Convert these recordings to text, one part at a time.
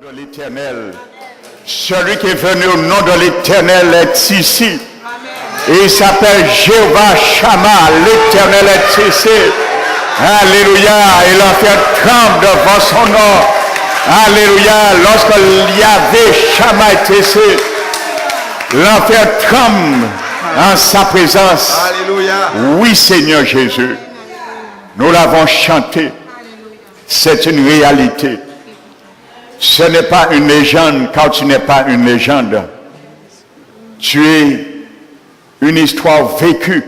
De l'Éternel. Celui qui est venu au nom de l'Éternel est ici. Et il s'appelle Jéhovah Shammah. L'Éternel est ici. Alléluia. Et l'enfer tremble devant son nom. Alléluia. Lorsque Yahvé Shammah est ici, l'enfer tremble en sa présence. Alléluia. Oui, Seigneur Jésus. Nous l'avons chanté. C'est une réalité. Ce n'est pas une légende, car tu n'es pas une légende. Tu es une histoire vécue.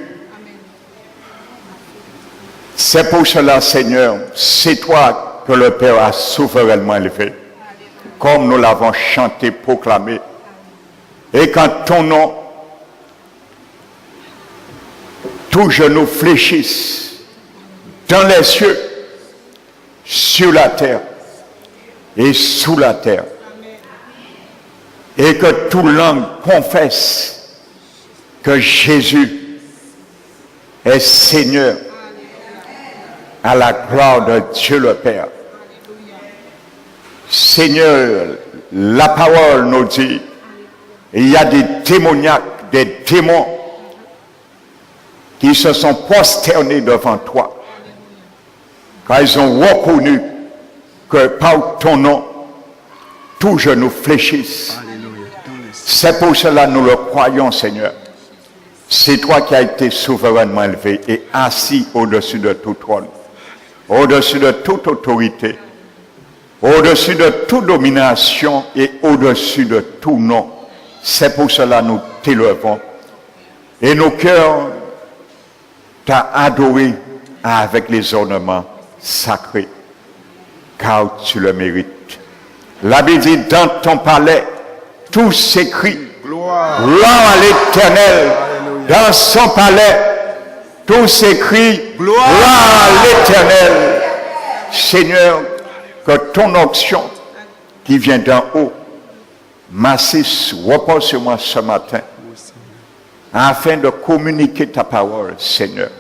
C'est pour cela, Seigneur, c'est toi que le Père a souverainement élevé. Comme nous l'avons chanté, proclamé. Et quand ton nom, tout genou fléchisse dans les cieux, sur la terre, et sous la terre. Et que toute langue confesse que Jésus est Seigneur à la gloire de Dieu le Père. Seigneur, la parole nous dit, il y a des démoniaques, des démons qui se sont prosternés devant toi. Car ils ont reconnu que par ton nom, tout genou fléchisse. C'est pour cela que nous le croyons, Seigneur. C'est toi qui as été souverainement élevé et assis au-dessus de tout trône, au-dessus de toute autorité, au-dessus de toute domination et au-dessus de tout nom. C'est pour cela que nous t'élevons. Et nos cœurs t'ont adoré avec les ornements sacrés. Car tu le mérites. La Bible dit, dans ton palais, tout s'écrit. Gloire à l'Éternel. Dans son palais, tout s'écrit. Gloire à l'Éternel. Seigneur, que ton onction qui vient d'en haut, massisse, repose sur moi ce matin, afin de communiquer ta parole, Seigneur.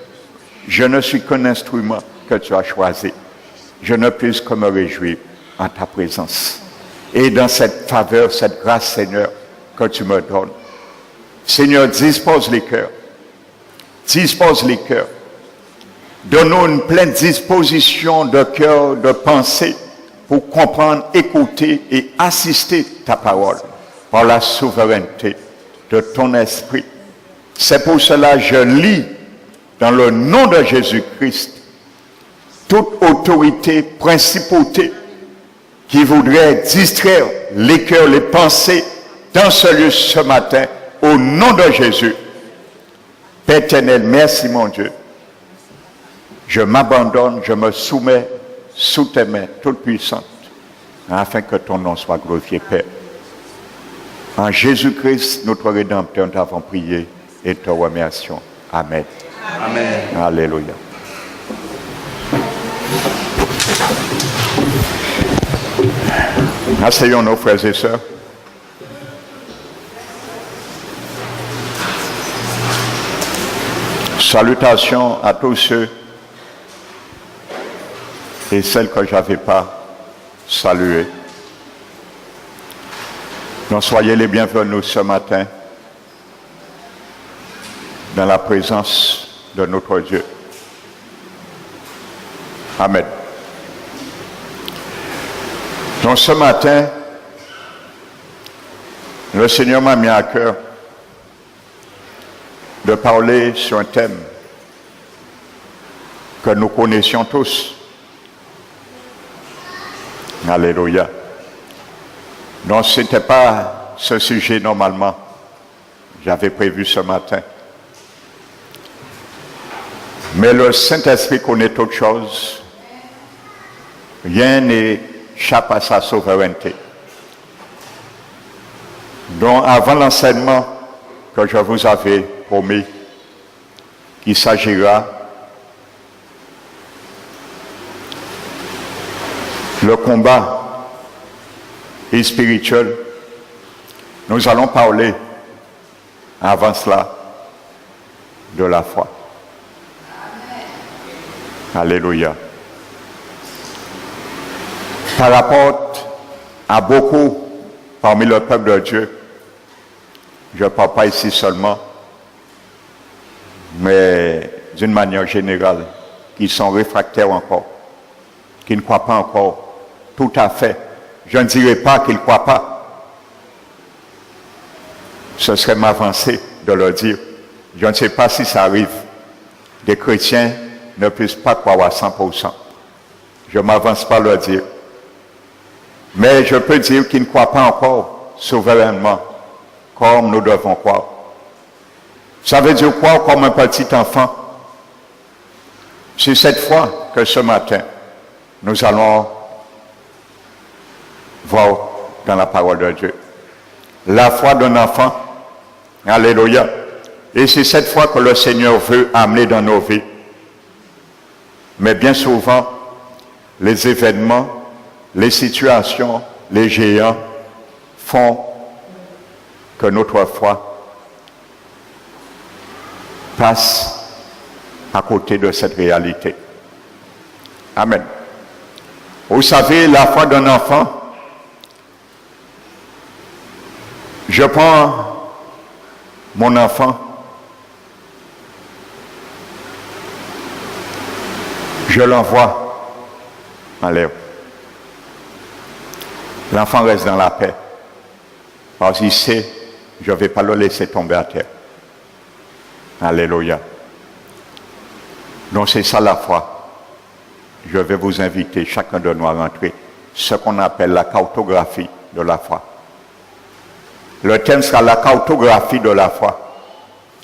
Je ne suis qu'un instrument que tu as choisi. Je ne puis que me réjouir en ta présence. Et dans cette faveur, cette grâce, Seigneur, que tu me donnes. Seigneur, dispose les cœurs. Dispose les cœurs. Donne-nous une pleine disposition de cœur, de pensée, pour comprendre, écouter et assister ta parole par la souveraineté de ton esprit. C'est pour cela que je lis dans le nom de Jésus-Christ toute autorité, principauté qui voudrait distraire les cœurs, les pensées dans ce lieu ce matin, au nom de Jésus. Père éternel, merci mon Dieu. Je m'abandonne, je me soumets sous tes mains toutes puissantes, afin que ton nom soit glorifié, Père. En Jésus-Christ, notre Rédempteur, nous t'avons prié et te remercions. Amen. Amen. Alléluia. Asseyons-nous, frères et sœurs. Salutations à tous ceux et celles que je n'avais pas saluées. Donc soyez les bienvenus ce matin dans la présence de notre Dieu. Amen. Donc ce matin, le Seigneur m'a mis à cœur de parler sur un thème que nous connaissions tous. Alléluia. Donc ce n'était pas ce sujet normalement. J'avais prévu ce matin. Mais le Saint-Esprit connaît toutes choses. Rien n'échappe à sa souveraineté. Donc avant l'enseignement que je vous avais promis, qu'il s'agira le combat est spirituel, nous allons parler avant cela de la foi. Alléluia. Par rapport à beaucoup parmi le peuple de Dieu, je ne parle pas ici seulement, mais d'une manière générale, qui sont réfractaires encore, qui ne croient pas encore tout à fait. Je ne dirais pas qu'ils ne croient pas. Ce serait m'avancer de leur dire. Je ne sais pas si ça arrive. Des chrétiens ne puissent pas croire à 100%. Je ne m'avance pas à leur dire. Mais je peux dire qu'ils ne croient pas encore souverainement, comme nous devons croire. Ça veut dire croire comme un petit enfant. C'est cette foi que ce matin, nous allons voir dans la parole de Dieu. La foi d'un enfant. Alléluia. Et c'est cette foi que le Seigneur veut amener dans nos vies. Mais bien souvent, les événements, les situations, les géants font que notre foi passe à côté de cette réalité. Amen. Vous savez, la foi d'un enfant, je prends mon enfant, je l'envoie en l'air. L'enfant reste dans la paix, parce qu'il sait, je ne vais pas le laisser tomber à terre. Alléluia. Donc c'est ça la foi. Je vais vous inviter, chacun de nous, à rentrer ce qu'on appelle la cartographie de la foi. Le thème sera la cartographie de la foi.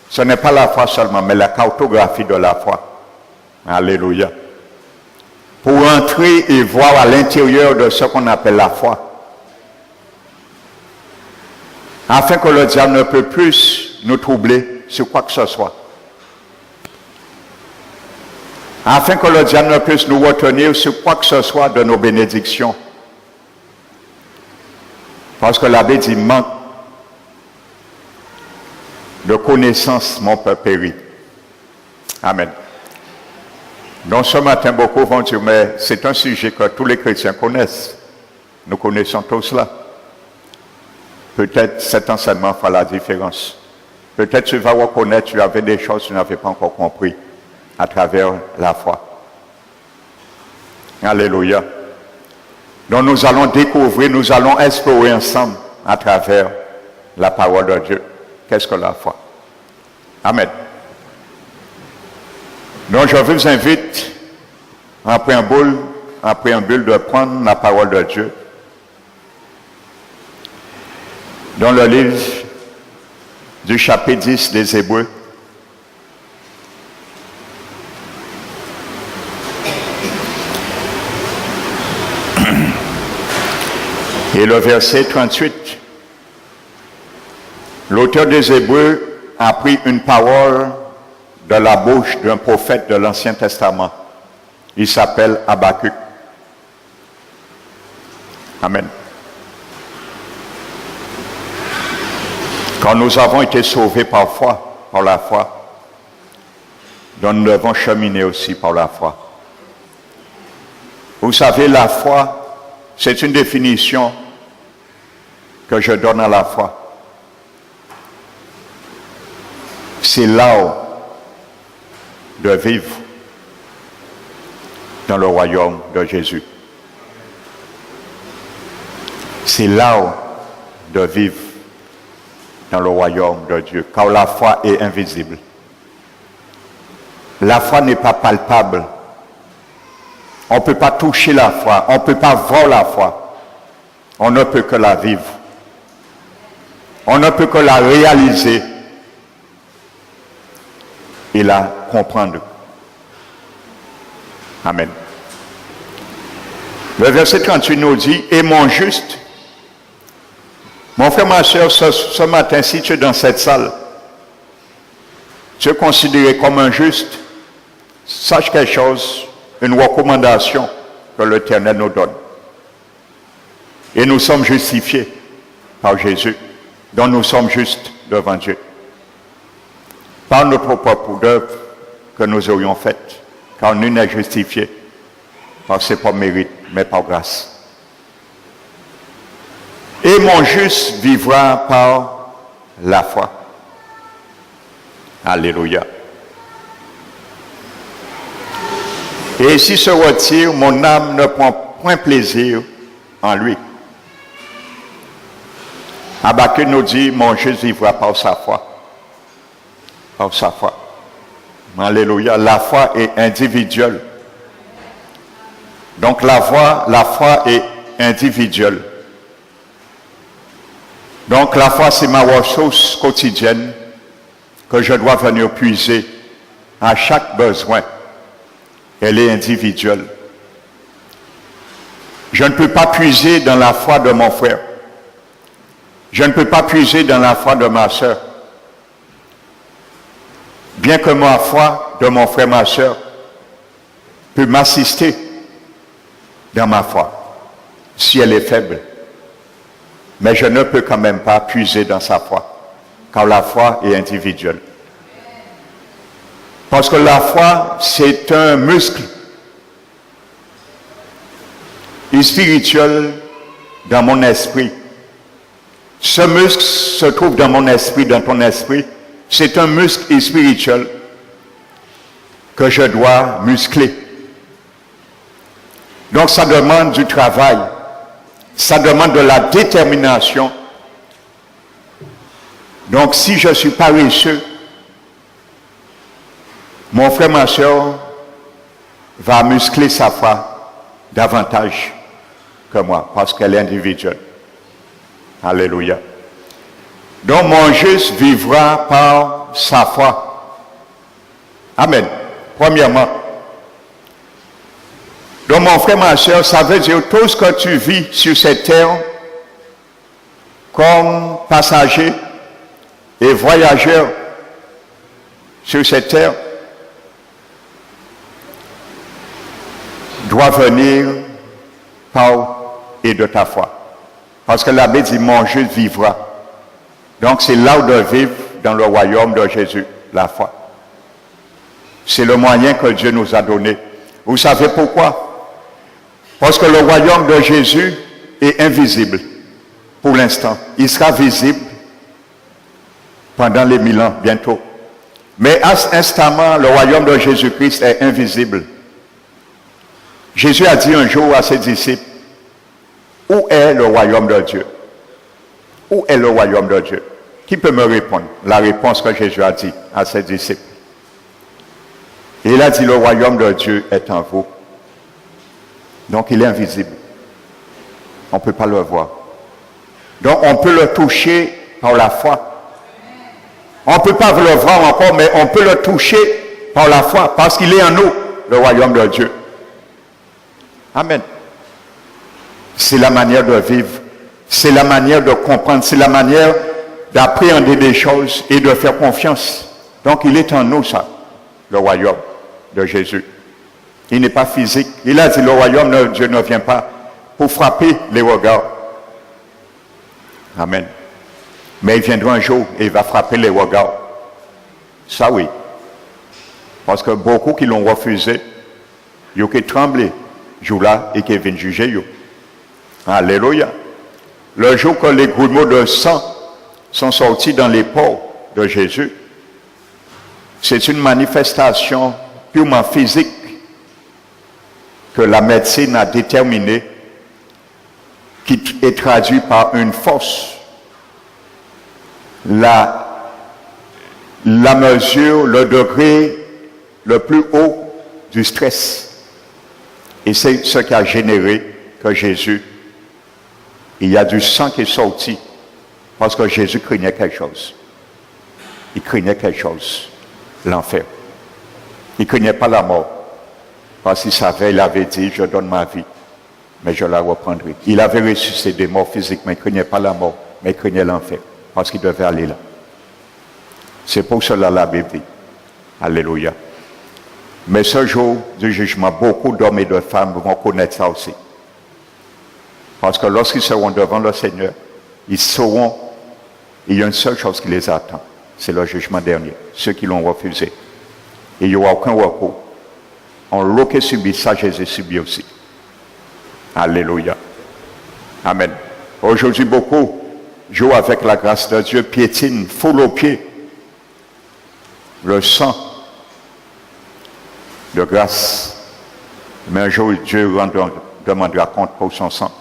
Ce n'est pas la foi seulement, mais la cartographie de la foi. Alléluia. Pour entrer et voir à l'intérieur de ce qu'on appelle la foi. Afin que le diable ne peut plus nous troubler sur quoi que ce soit. Afin que le diable ne puisse nous retenir sur quoi que ce soit de nos bénédictions. Parce que l'abbé dit, manque de connaissance, mon peuple périt. Amen. Donc ce matin, beaucoup vont dire, mais c'est un sujet que tous les chrétiens connaissent. Nous connaissons tout cela. Peut-être cet enseignement fera la différence. Peut-être tu vas reconnaître, tu avais des choses que tu n'avais pas encore compris à travers la foi. Alléluia. Donc nous allons découvrir, nous allons explorer ensemble à travers la parole de Dieu. Qu'est-ce que la foi? Amen. Donc je vous invite en préambule de prendre la parole de Dieu dans le livre du chapitre 10 des Hébreux. Et le verset 38. L'auteur des Hébreux a pris une parole de la bouche d'un prophète de l'Ancien Testament. Il s'appelle Habakkuk. Amen. Quand nous avons été sauvés par la foi, donc nous devons cheminer aussi par la foi. Vous savez, la foi, c'est une définition que je donne à la foi. C'est l'art de vivre dans le royaume de Jésus. C'est l'art de vivre dans le royaume de Dieu, car la foi est invisible. La foi n'est pas palpable. On ne peut pas toucher la foi, on ne peut pas voir la foi. On ne peut que la vivre. On ne peut que la réaliser et la comprendre. Amen. Le verset 38 nous dit, et mon juste, mon frère, ma soeur, ce matin, si tu es dans cette salle, tu es considéré comme un juste, sache quelque chose, une recommandation que l'Éternel nous donne. Et nous sommes justifiés par Jésus, dont nous sommes justes devant Dieu. Par notre propre œuvre que nous aurions faite, car nul n'est justifié par ses propres mérites, mais par grâce. Et mon juste vivra par la foi. Alléluia. Et s'il se retire, mon âme ne prend point plaisir en lui. Habakkuk nous dit, mon juste vivra par sa foi. Par sa foi. Alléluia. La foi est individuelle. Donc la foi est individuelle. Donc la foi, c'est ma ressource quotidienne que je dois venir puiser à chaque besoin. Elle est individuelle. Je ne peux pas puiser dans la foi de mon frère. Je ne peux pas puiser dans la foi de ma soeur. Bien que ma foi de mon frère, ma soeur, peut m'assister dans ma foi, si elle est faible. Mais je ne peux quand même pas puiser dans sa foi, car la foi est individuelle. Parce que la foi, c'est un muscle spirituel dans mon esprit. Ce muscle se trouve dans mon esprit, dans ton esprit. C'est un muscle spirituel que je dois muscler. Donc ça demande du travail. Ça demande de la détermination. Donc si je suis paresseux, mon frère, ma soeur va muscler sa foi davantage que moi, parce qu'elle est individuelle. Alléluia. Donc mon juste vivra par sa foi. Amen. Premièrement. Donc mon frère, ma soeur, ça veut dire tout ce que tu vis sur cette terre comme passager et voyageur sur cette terre doit venir par et de ta foi. Parce que la Bible dit, mon juste vivra. Donc c'est là où de vivre dans le royaume de Jésus, la foi. C'est le moyen que Dieu nous a donné. Vous savez pourquoi? Parce que le royaume de Jésus est invisible pour l'instant. Il sera visible pendant les 1000 ans, bientôt. Mais à cet instant, le royaume de Jésus-Christ est invisible. Jésus a dit un jour à ses disciples, où est le royaume de Dieu? Où est le royaume de Dieu? Qui peut me répondre? La réponse que Jésus a dit à ses disciples. Et il a dit, le royaume de Dieu est en vous. Donc il est invisible. On ne peut pas le voir. Donc on peut le toucher par la foi. On ne peut pas le voir encore, mais on peut le toucher par la foi, parce qu'il est en nous, le royaume de Dieu. Amen. C'est la manière de vivre, c'est la manière de comprendre, c'est la manière d'appréhender des choses et de faire confiance. Donc il est en nous, ça, le royaume de Jésus. Il n'est pas physique. Il a dit, le royaume de Dieu ne vient pas pour frapper les regards. Amen. Mais il viendra un jour et il va frapper les regards. Ça oui. Parce que beaucoup qui l'ont refusé, ils ont tremblé, jour-là, et qui viennent juger. Alléluia. Le jour que les grumeaux de sang sont sortis dans les pores de Jésus, c'est une manifestation purement physique que la médecine a déterminée, qui est traduite par une force. La mesure, le degré le plus haut du stress. Et c'est ce qui a généré que Jésus, il y a du sang qui est sorti parce que Jésus craignait quelque chose. Il craignait quelque chose, l'enfer. Il ne craignait pas la mort. Parce qu'il savait, il avait dit, je donne ma vie, mais je la reprendrai. Il avait ressuscité des morts physiques, mais il ne craignait pas la mort, mais il craignait l'enfer, parce qu'il devait aller là. C'est pour cela la Bible dit. Alléluia. Mais ce jour du jugement, beaucoup d'hommes et de femmes vont connaître ça aussi. Parce que lorsqu'ils seront devant le Seigneur, ils sauront, il y a une seule chose qui les attend, c'est le jugement dernier, ceux qui l'ont refusé. Et il n'y aura aucun recours. On l'a qui subit ça, Jésus subit aussi. Alléluia. Amen. Aujourd'hui, beaucoup jouent avec la grâce de Dieu, piétinent, foulent aux pieds le sang de grâce. Mais un jour, Dieu demandera compte pour son sang.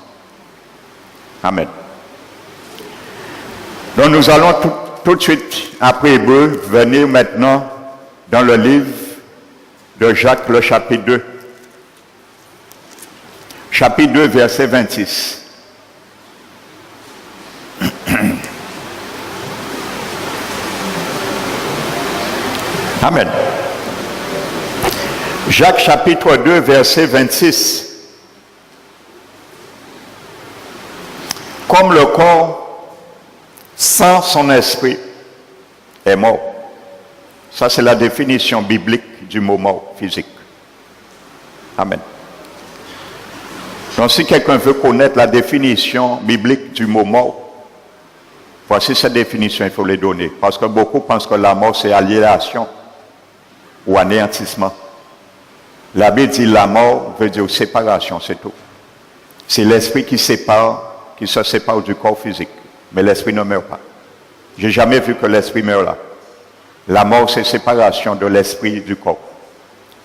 Amen. Donc nous allons tout de suite, après Hébreu, venir maintenant dans le livre de Jacques, le chapitre 2. Chapitre 2, verset 26. Amen. Jacques chapitre 2, verset 26. Comme le corps sans son esprit est mort. Ça, c'est la définition biblique du mot mort physique. Amen. Donc, si quelqu'un veut connaître la définition biblique du mot mort, voici cette définition, il faut les donner. Parce que beaucoup pensent que la mort, c'est aliénation ou anéantissement. La Bible dit la mort veut dire séparation, c'est tout. C'est l'esprit qui se sépare du corps physique. Mais l'esprit ne meurt pas. Je n'ai jamais vu que l'esprit meurt là. La mort, c'est séparation de l'esprit du corps.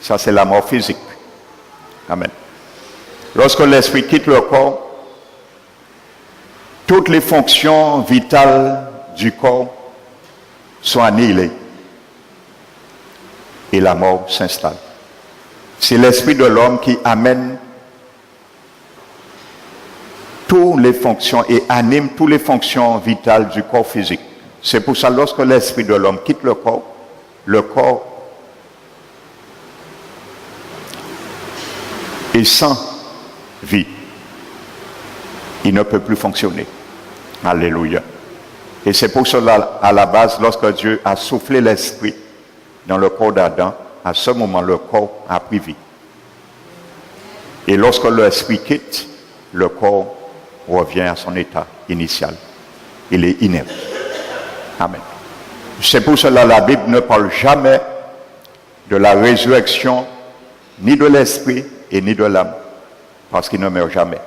Ça, c'est la mort physique. Amen. Lorsque l'esprit quitte le corps, toutes les fonctions vitales du corps sont annihilées. Et la mort s'installe. C'est l'esprit de l'homme qui amène toutes les fonctions et anime toutes les fonctions vitales du corps physique. C'est pour ça que lorsque l'esprit de l'homme quitte le corps est sans vie. Il ne peut plus fonctionner. Alléluia. Et c'est pour cela, à la base, lorsque Dieu a soufflé l'esprit dans le corps d'Adam, à ce moment, le corps a pris vie. Et lorsque l'esprit quitte, le corps revient à son état initial. Il est inerte. Amen. C'est pour cela que la Bible ne parle jamais de la résurrection, ni de l'esprit et ni de l'âme, parce qu'il ne meurt jamais,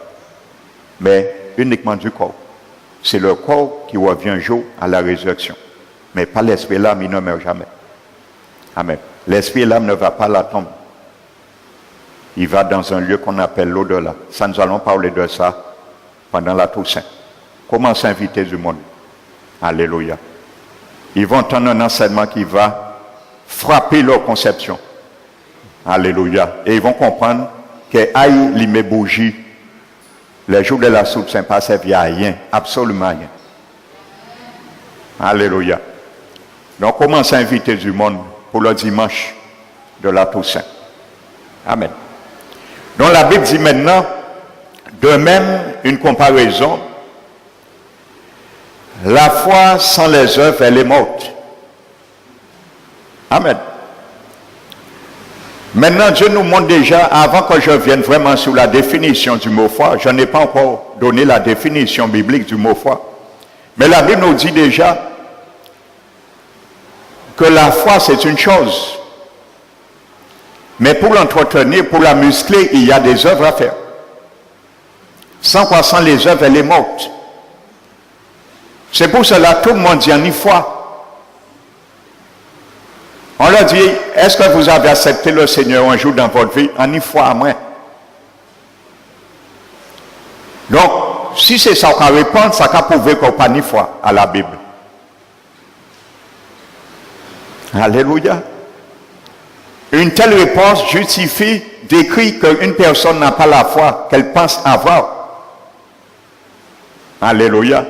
mais uniquement du corps. C'est le corps qui revient un jour à la résurrection, mais pas l'esprit et l'âme, il ne meurt jamais. Amen. L'esprit et l'âme ne va pas à la tombe. Il va dans un lieu qu'on appelle l'au-delà. Ça, nous allons parler de ça pendant la Toussaint. Comment s'inviter du monde? Alléluia. Ils vont entendre un enseignement qui va frapper leur conception. Alléluia. Et ils vont comprendre que aïe l'imé bougie, les jours de la Toussaint pas servi à rien, absolument rien. Alléluia. Donc, comment s'inviter du monde pour le dimanche de la Toussaint? Amen. Donc la Bible dit maintenant, de même, une comparaison, la foi sans les œuvres, elle est morte. Amen. Maintenant, Dieu nous montre déjà, avant que je vienne vraiment sur la définition du mot foi, je n'ai pas encore donné la définition biblique du mot foi, mais la Bible nous dit déjà que la foi, c'est une chose. Mais pour l'entretenir, pour la muscler, il y a des œuvres à faire. Sans quoi, sans les œuvres, elle est morte. C'est pour cela que tout le monde dit en y foi. On leur dit, est-ce que vous avez accepté le Seigneur un jour dans votre vie? En y foi à moi. Donc, si c'est ça qu'on répond, ça peut prouver qu'on n'a pas ni foi à la Bible. Alléluia. Une telle réponse justifie, décrit qu'une personne n'a pas la foi qu'elle pense avoir. Alléluia.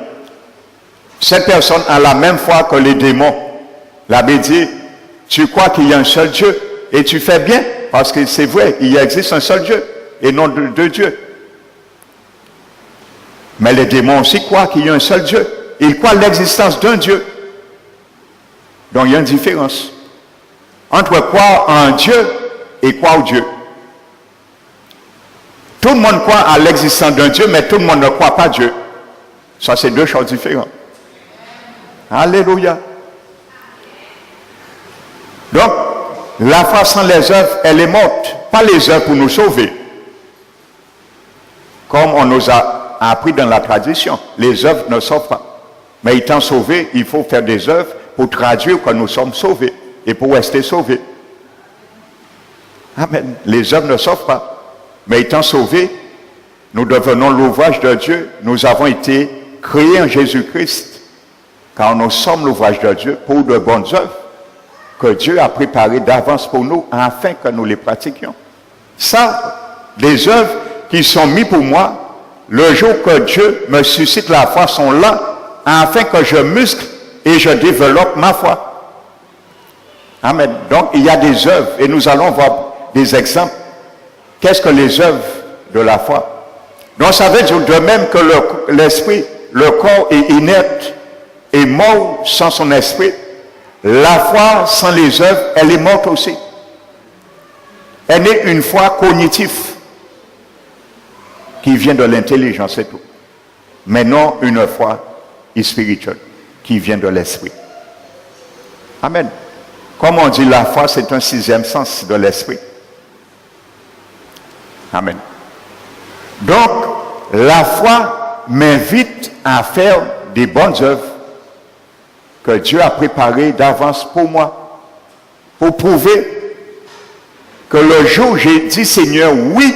Cette personne a la même foi que les démons. La Bible dit, tu crois qu'il y a un seul Dieu et tu fais bien, parce que c'est vrai, il existe un seul Dieu et non deux dieux. Mais les démons aussi croient qu'il y a un seul Dieu. Ils croient l'existence d'un Dieu. Donc il y a une différence entre croire en Dieu et croire au Dieu. Tout le monde croit à l'existence d'un Dieu, mais tout le monde ne croit pas à Dieu. Ça, c'est deux choses différentes. Alléluia. Donc, la foi sans les œuvres, elle est morte. Pas les œuvres pour nous sauver. Comme on nous a appris dans la tradition. Les œuvres ne sauvent pas. Mais étant sauvés, il faut faire des œuvres pour traduire que nous sommes sauvés et pour rester sauvés. Amen. Les œuvres ne sauvent pas. Mais étant sauvés, nous devenons l'ouvrage de Dieu. Nous avons été créés en Jésus-Christ, car nous sommes l'ouvrage de Dieu pour de bonnes œuvres que Dieu a préparées d'avance pour nous afin que nous les pratiquions. Ça, les œuvres qui sont mises pour moi, le jour que Dieu me suscite la foi, sont là afin que je muscle et je développe ma foi. Amen. Donc, il y a des œuvres et nous allons voir des exemples. Qu'est-ce que les œuvres de la foi? Donc, ça veut dire de même que l'esprit, le corps est inerte et mort sans son esprit, la foi sans les œuvres, elle est morte aussi. Elle est une foi cognitive qui vient de l'intelligence et tout. Mais non une foi spirituelle qui vient de l'esprit. Amen. Comme on dit, la foi, c'est un sixième sens de l'esprit. Amen. Donc, la foi m'invite à faire des bonnes œuvres que Dieu a préparées d'avance pour moi, pour prouver que le jour où j'ai dit Seigneur, oui,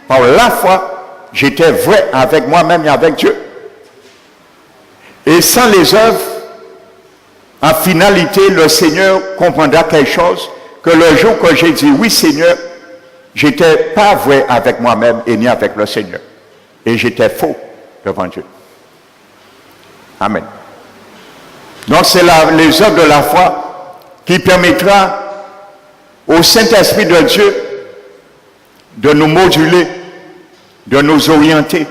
par la foi, j'étais vrai avec moi-même et avec Dieu. Et sans les œuvres, en finalité, le Seigneur comprendra quelque chose, que le jour que j'ai dit oui Seigneur, j'étais pas vrai avec moi-même et ni avec le Seigneur. Et j'étais faux devant Dieu. Amen. Donc c'est les œuvres de la foi qui permettra au Saint-Esprit de Dieu de nous moduler, de nous orienter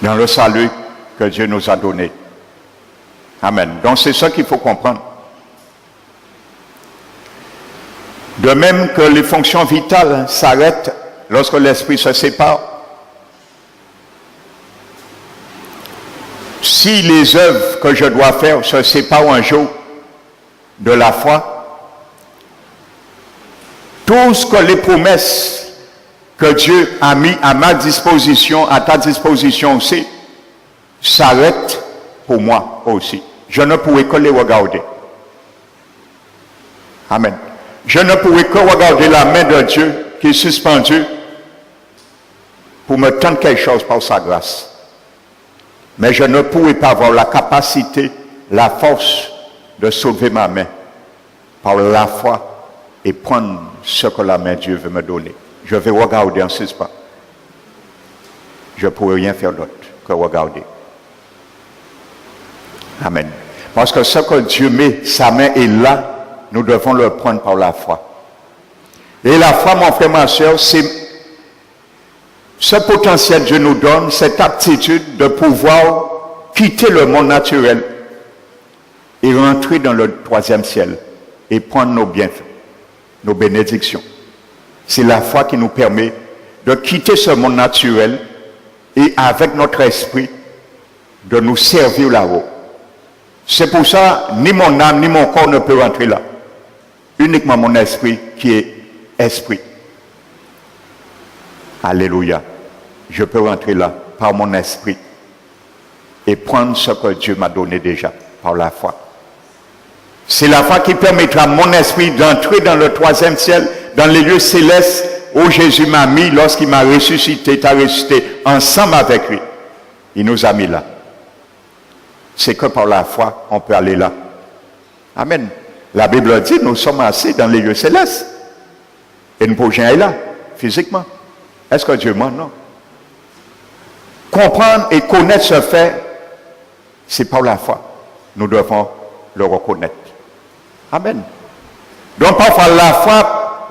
dans le salut que Dieu nous a donné. Amen. Donc c'est ça qu'il faut comprendre. De même que les fonctions vitales s'arrêtent lorsque l'esprit se sépare. Si les œuvres que je dois faire se séparent un jour de la foi, tout ce que les promesses que Dieu a mis à ma disposition, à ta disposition aussi, s'arrêtent pour moi aussi. Je ne pourrai que les regarder. Amen. Je ne pourrai que regarder la main de Dieu qui est suspendue pour me tendre quelque chose par sa grâce. Mais je ne pourrai pas avoir la capacité, la force de sauver ma main par la foi et prendre ce que la main de Dieu veut me donner. Je vais regarder en suspens. Je ne pourrai rien faire d'autre que regarder. Amen. Parce que ce que Dieu met, sa main est là, nous devons le prendre par la foi. Et la foi, mon frère, ma soeur, c'est ce potentiel que Dieu nous donne, cette aptitude de pouvoir quitter le monde naturel et rentrer dans le troisième ciel et prendre nos bienfaits, nos bénédictions. C'est la foi qui nous permet de quitter ce monde naturel et avec notre esprit de nous servir là-haut. C'est pour ça, ni mon âme, ni mon corps ne peut rentrer là. Uniquement mon esprit qui est esprit. Alléluia. Je peux rentrer là par mon esprit et prendre ce que Dieu m'a donné déjà par la foi. C'est la foi qui permettra à mon esprit d'entrer dans le troisième ciel, dans les lieux célestes où Jésus m'a mis lorsqu'il m'a ressuscité, t'a ressuscité ensemble avec lui. Il nous a mis là. C'est que par la foi, on peut aller là. Amen. La Bible dit, nous sommes assis dans les lieux célestes. Et nous pouvons aller là, physiquement. Est-ce que Dieu ment? Non. Comprendre et connaître ce fait, c'est par la foi. Nous devons le reconnaître. Amen. Donc parfois la foi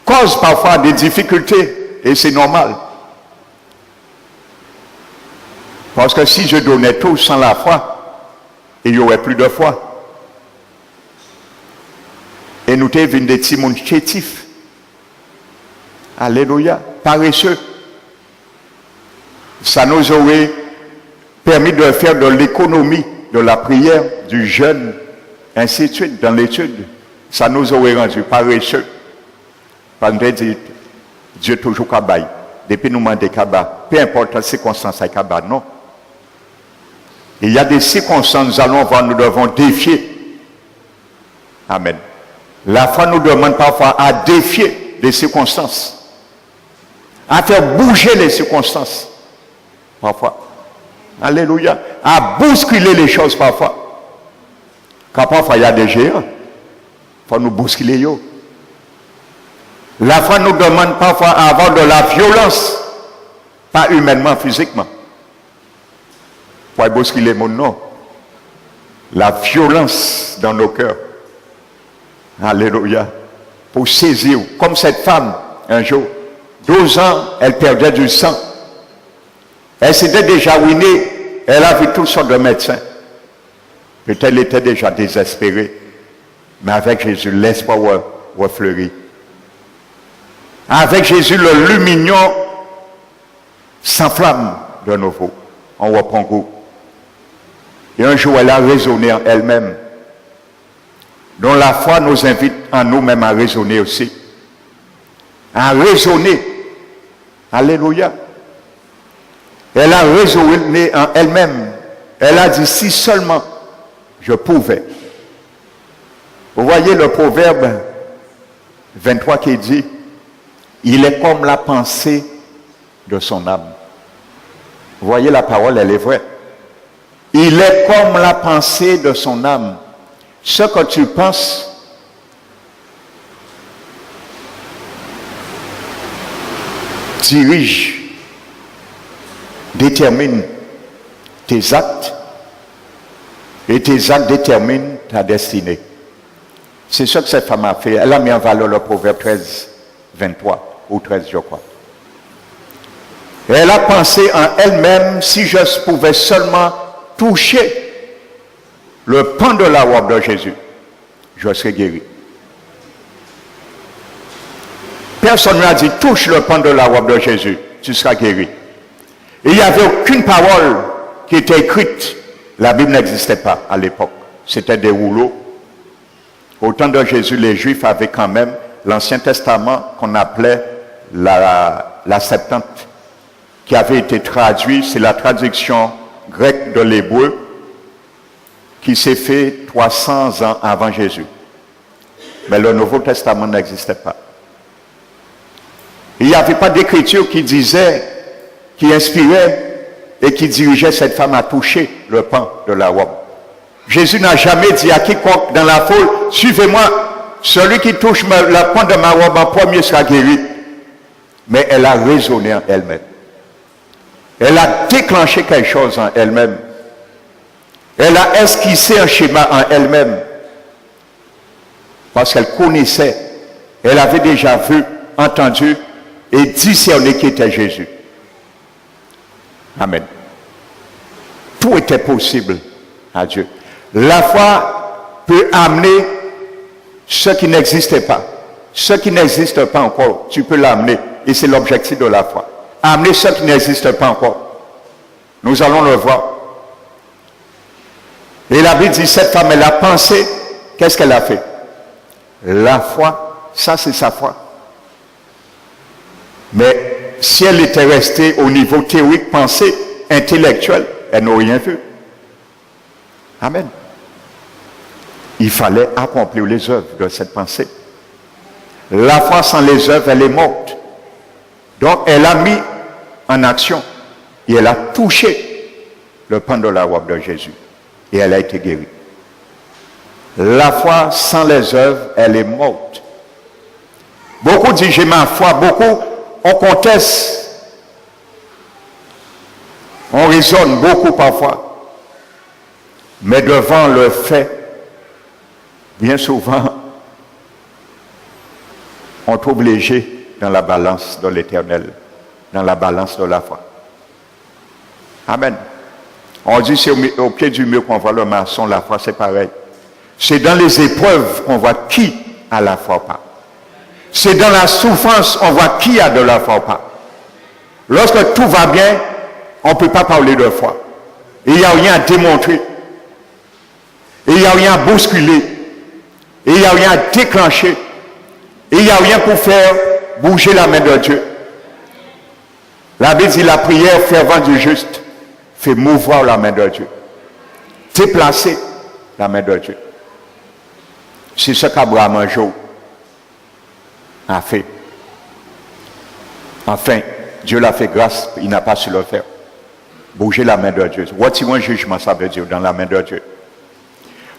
cause parfois des difficultés et c'est normal. Parce que si je donnais tout sans la foi, il n'y aurait plus de foi. Et nous sommes des petits mondes chétifs. Alléluia. Paresseux. Ça nous aurait permis de faire de l'économie, de la prière, du jeûne, ainsi de suite, dans l'étude. Ça nous aurait rendu paresseux. Parce que Dieu toujours cabaye. depuis nous demander Kaba, peu importe la circonstance à Kaba, non. Il y a des circonstances, nous allons voir, nous devons défier. Amen. La foi nous demande parfois à défier les circonstances, à faire bouger les circonstances, parfois. Alléluia. À bousculer les choses parfois. Quand parfois il y a des géants, il faut nous bousculer. Yo. La foi nous demande parfois à avoir de la violence, pas humainement, physiquement. Pour bousculer mon nom. La violence dans nos cœurs. Alléluia. Pour saisir, comme cette femme, un jour, 12 ans, elle perdait du sang. Elle s'était déjà ruinée. Elle a vu toutes sortes de médecins. Peut-être elle était déjà désespérée. Mais avec Jésus, l'espoir refleurit. Avec Jésus, le lumignon s'enflamme de nouveau. On reprend goût. Et un jour, elle a raisonné en elle-même. Donc la foi nous invite en nous-mêmes à raisonner aussi. À raisonner. Alléluia. Elle a raisonné en elle-même. Elle a dit, si seulement je pouvais. Vous voyez le proverbe 23 qui dit, il est comme la pensée de son âme. Vous voyez la parole, elle est vraie. Il est comme la pensée de son âme. Ce que tu penses, dirige, détermine tes actes, et tes actes déterminent ta destinée. C'est ce que cette femme a fait. Elle a mis en valeur le proverbe 13, 23, ou 13, je crois. Et elle a pensé en elle-même, si je pouvais seulement toucher le pan de la robe de Jésus, je serais guéri. Personne ne m'a dit, touche le pan de la robe de Jésus, tu seras guéri. Et il n'y avait aucune parole qui était écrite. La Bible n'existait pas à l'époque. C'était des rouleaux. Au temps de Jésus, les Juifs avaient quand même l'Ancien Testament qu'on appelait la Septante, qui avait été traduit, c'est la traduction grecque de l'hébreu, qui s'est fait 300 ans avant Jésus. Mais le Nouveau Testament n'existait pas. Il n'y avait pas d'écriture qui disait, qui inspirait et qui dirigeait cette femme à toucher le pan de la robe. Jésus n'a jamais dit à quiconque dans la foule, suivez-moi, celui qui touche le pan de ma robe en premier sera guéri. Mais elle a raisonné en elle-même. Elle a déclenché quelque chose en elle-même. Elle a esquissé un schéma en elle-même. Parce qu'elle connaissait, elle avait déjà vu, entendu et discerné qui était Jésus. Amen. Tout était possible à Dieu. La foi peut amener ce qui n'existait pas. Ce qui n'existe pas encore, tu peux l'amener. Et c'est l'objectif de la foi. Amener ce qui n'existe pas encore. Nous allons le voir. Et la Bible dit, cette femme, elle a pensé, qu'est-ce qu'elle a fait? La foi, ça c'est sa foi. Mais si elle était restée au niveau théorique, pensée, intellectuelle, elle n'aurait rien vu. Amen. Il fallait accomplir les œuvres de cette pensée. La foi sans les œuvres, elle est morte. Donc, elle a mis en action et elle a touché le pan de la robe de Jésus. Et elle a été guérie. La foi sans les œuvres, elle est morte. Beaucoup disent, j'ai ma foi. Beaucoup, on conteste. On raisonne beaucoup parfois. Mais devant le fait, bien souvent, on trouve léger dans la balance de l'éternel, dans la balance de la foi. Amen. On dit c'est au pied du mur qu'on voit le maçon, la foi c'est pareil. C'est dans les épreuves qu'on voit qui a la foi ou pas. C'est dans la souffrance qu'on voit qui a de la foi ou pas. Lorsque tout va bien, on ne peut pas parler de foi. Il n'y a rien à démontrer. Il n'y a rien à bousculer. Il n'y a rien à déclencher. Il n'y a rien pour faire bouger la main de Dieu. La Bible dit la prière fervente du juste fait mouvoir la main de Dieu. Déplacer la main de Dieu. C'est ce qu'Abraham un jour a fait. Enfin, Dieu l'a fait grâce, il n'a pas su le faire. Bouger la main de Dieu. Retirer un jugement, ça veut dire, dans la main de Dieu.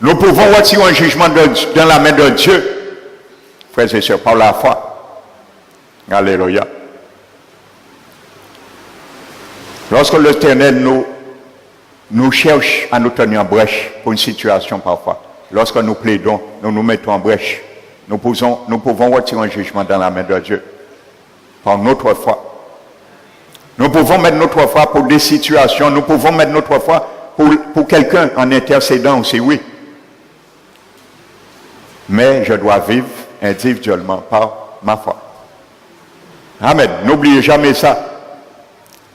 Nous pouvons retirer un jugement dans la main de Dieu, frères et sœurs, par la foi. Alléluia. Lorsque l'Éternel nous cherche à nous tenir en brèche pour une situation parfois, lorsque nous plaidons, nous nous mettons en brèche, nous pouvons retirer un jugement dans la main de Dieu par notre foi. Nous pouvons mettre notre foi pour des situations, nous pouvons mettre notre foi pour quelqu'un en intercédant aussi, oui. Mais je dois vivre individuellement par ma foi. Amen. N'oubliez jamais ça.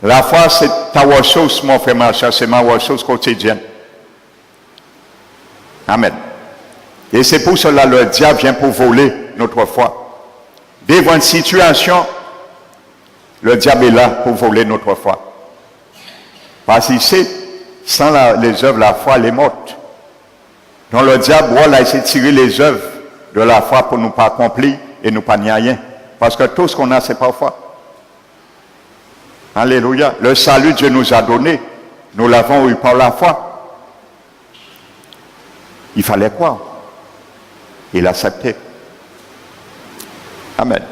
La foi, c'est ta ressource, mon frère, ma soeur, c'est ma ressource quotidienne. Amen. Et c'est pour cela que le diable vient pour voler notre foi. Devant une situation, le diable est là pour voler notre foi. Parce qu'il sait, sans les œuvres, la foi, elle est morte. Donc le diable, voilà, il s'est tiré les œuvres de la foi pour nous pas accomplir et nous pas ni rien. Parce que tout ce qu'on a, c'est par foi. Alléluia. Le salut Dieu nous a donné. Nous l'avons eu par la foi. Il fallait croire. Il acceptait. Amen.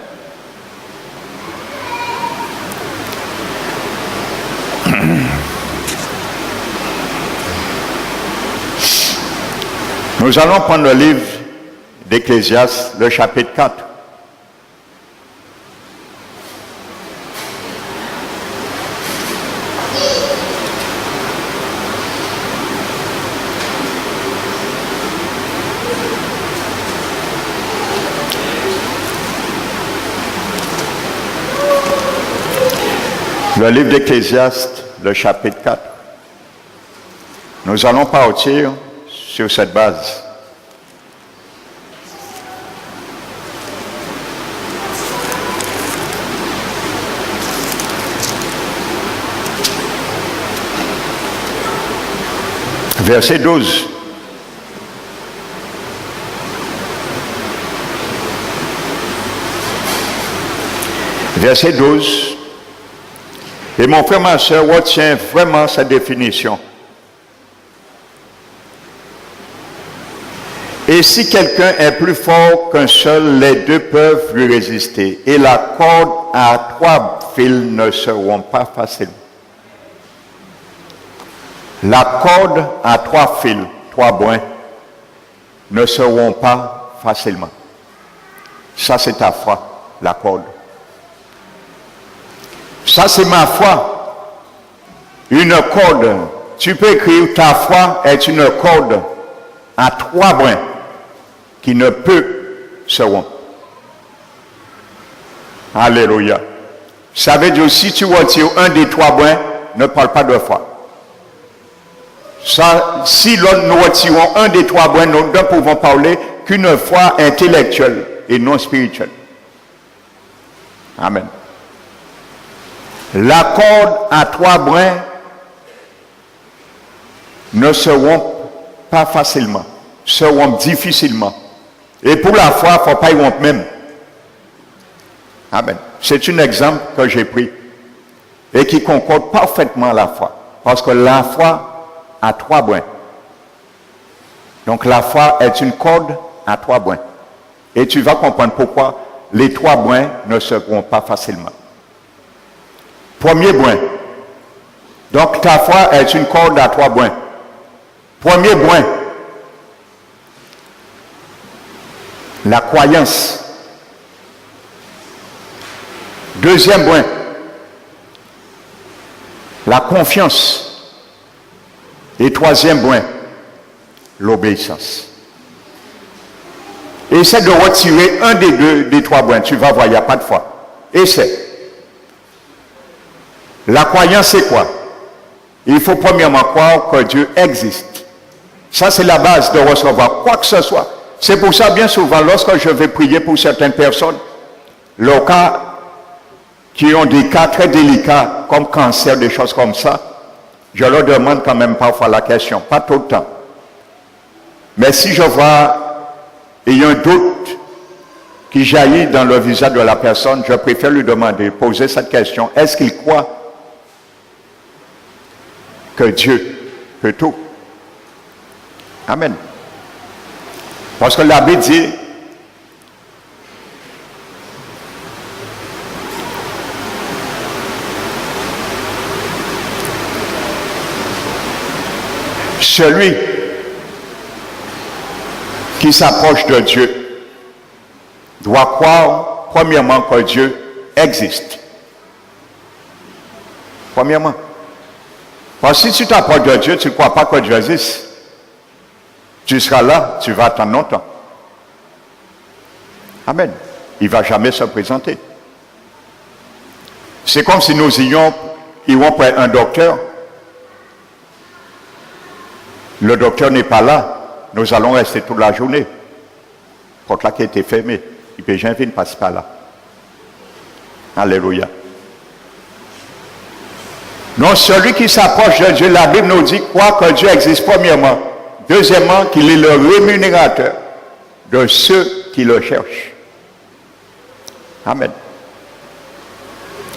Nous allons prendre le livre d'Ecclésiaste, le chapitre 4. Le livre d'Ecclésiaste, le chapitre 4. Nous allons partir sur cette base. Verset 12. Verset 12. Et mon frère, ma soeur, retient vraiment sa définition. Et si quelqu'un est plus fort qu'un seul, les deux peuvent lui résister. Et la corde à 3 fils ne seront pas faciles. La corde à 3 fils, 3 brins, ne seront pas facilement. Ça, c'est ta foi, la corde. Ça, c'est ma foi. Une corde. Tu peux écrire ta foi est une corde à 3 brins qui ne peut se rompre. Alléluia. Ça veut dire, si tu retires un des 3 brins, ne parle pas de foi. Ça, si nous retirons un des 3 brins, nous ne pouvons parler qu'une foi intellectuelle et non spirituelle. Amen. La corde à 3 brins ne se rompt pas facilement, se rompt difficilement. Et pour la foi, il ne faut pas y rompre même. Amen. C'est un exemple que j'ai pris et qui concorde parfaitement la foi. Parce que la foi a 3 brins. Donc la foi est une corde à 3 brins. Et tu vas comprendre pourquoi les 3 brins ne se rompent pas facilement. Premier brin. Donc ta foi est une corde à 3 brins. Premier brin. La croyance. Deuxième brin. La confiance. Et troisième brin. L'obéissance. Essaie de retirer un des 3 brins. Tu vas voir, il n'y a pas de foi. Essaie. La croyance, c'est quoi? Il faut premièrement croire que Dieu existe. Ça, c'est la base de recevoir quoi que ce soit. C'est pour ça, bien souvent, lorsque je vais prier pour certaines personnes, leur cas qui ont des cas très délicats, comme cancer, des choses comme ça, je leur demande quand même parfois la question, pas tout le temps. Mais si je vois, il y a un doute qui jaillit dans le visage de la personne, je préfère lui demander, poser cette question, est-ce qu'il croit que Dieu peut tout? Amen. Parce que la Bible dit, celui qui s'approche de Dieu doit croire, premièrement, que Dieu existe. Premièrement. Parce que si tu t'approches de Dieu, tu ne crois pas que Dieu existe. Tu seras là, tu vas attendre longtemps. Amen. Il ne va jamais se présenter. C'est comme si nous irons près un docteur. Le docteur n'est pas là. Nous allons rester toute la journée. Porte là qui a été fermée. Il peut jamais venir passer par là. Alléluia. Non, celui qui s'approche de Dieu, la Bible nous dit, croit que Dieu existe premièrement. Deuxièmement, qu'il est le rémunérateur de ceux qui le cherchent. Amen.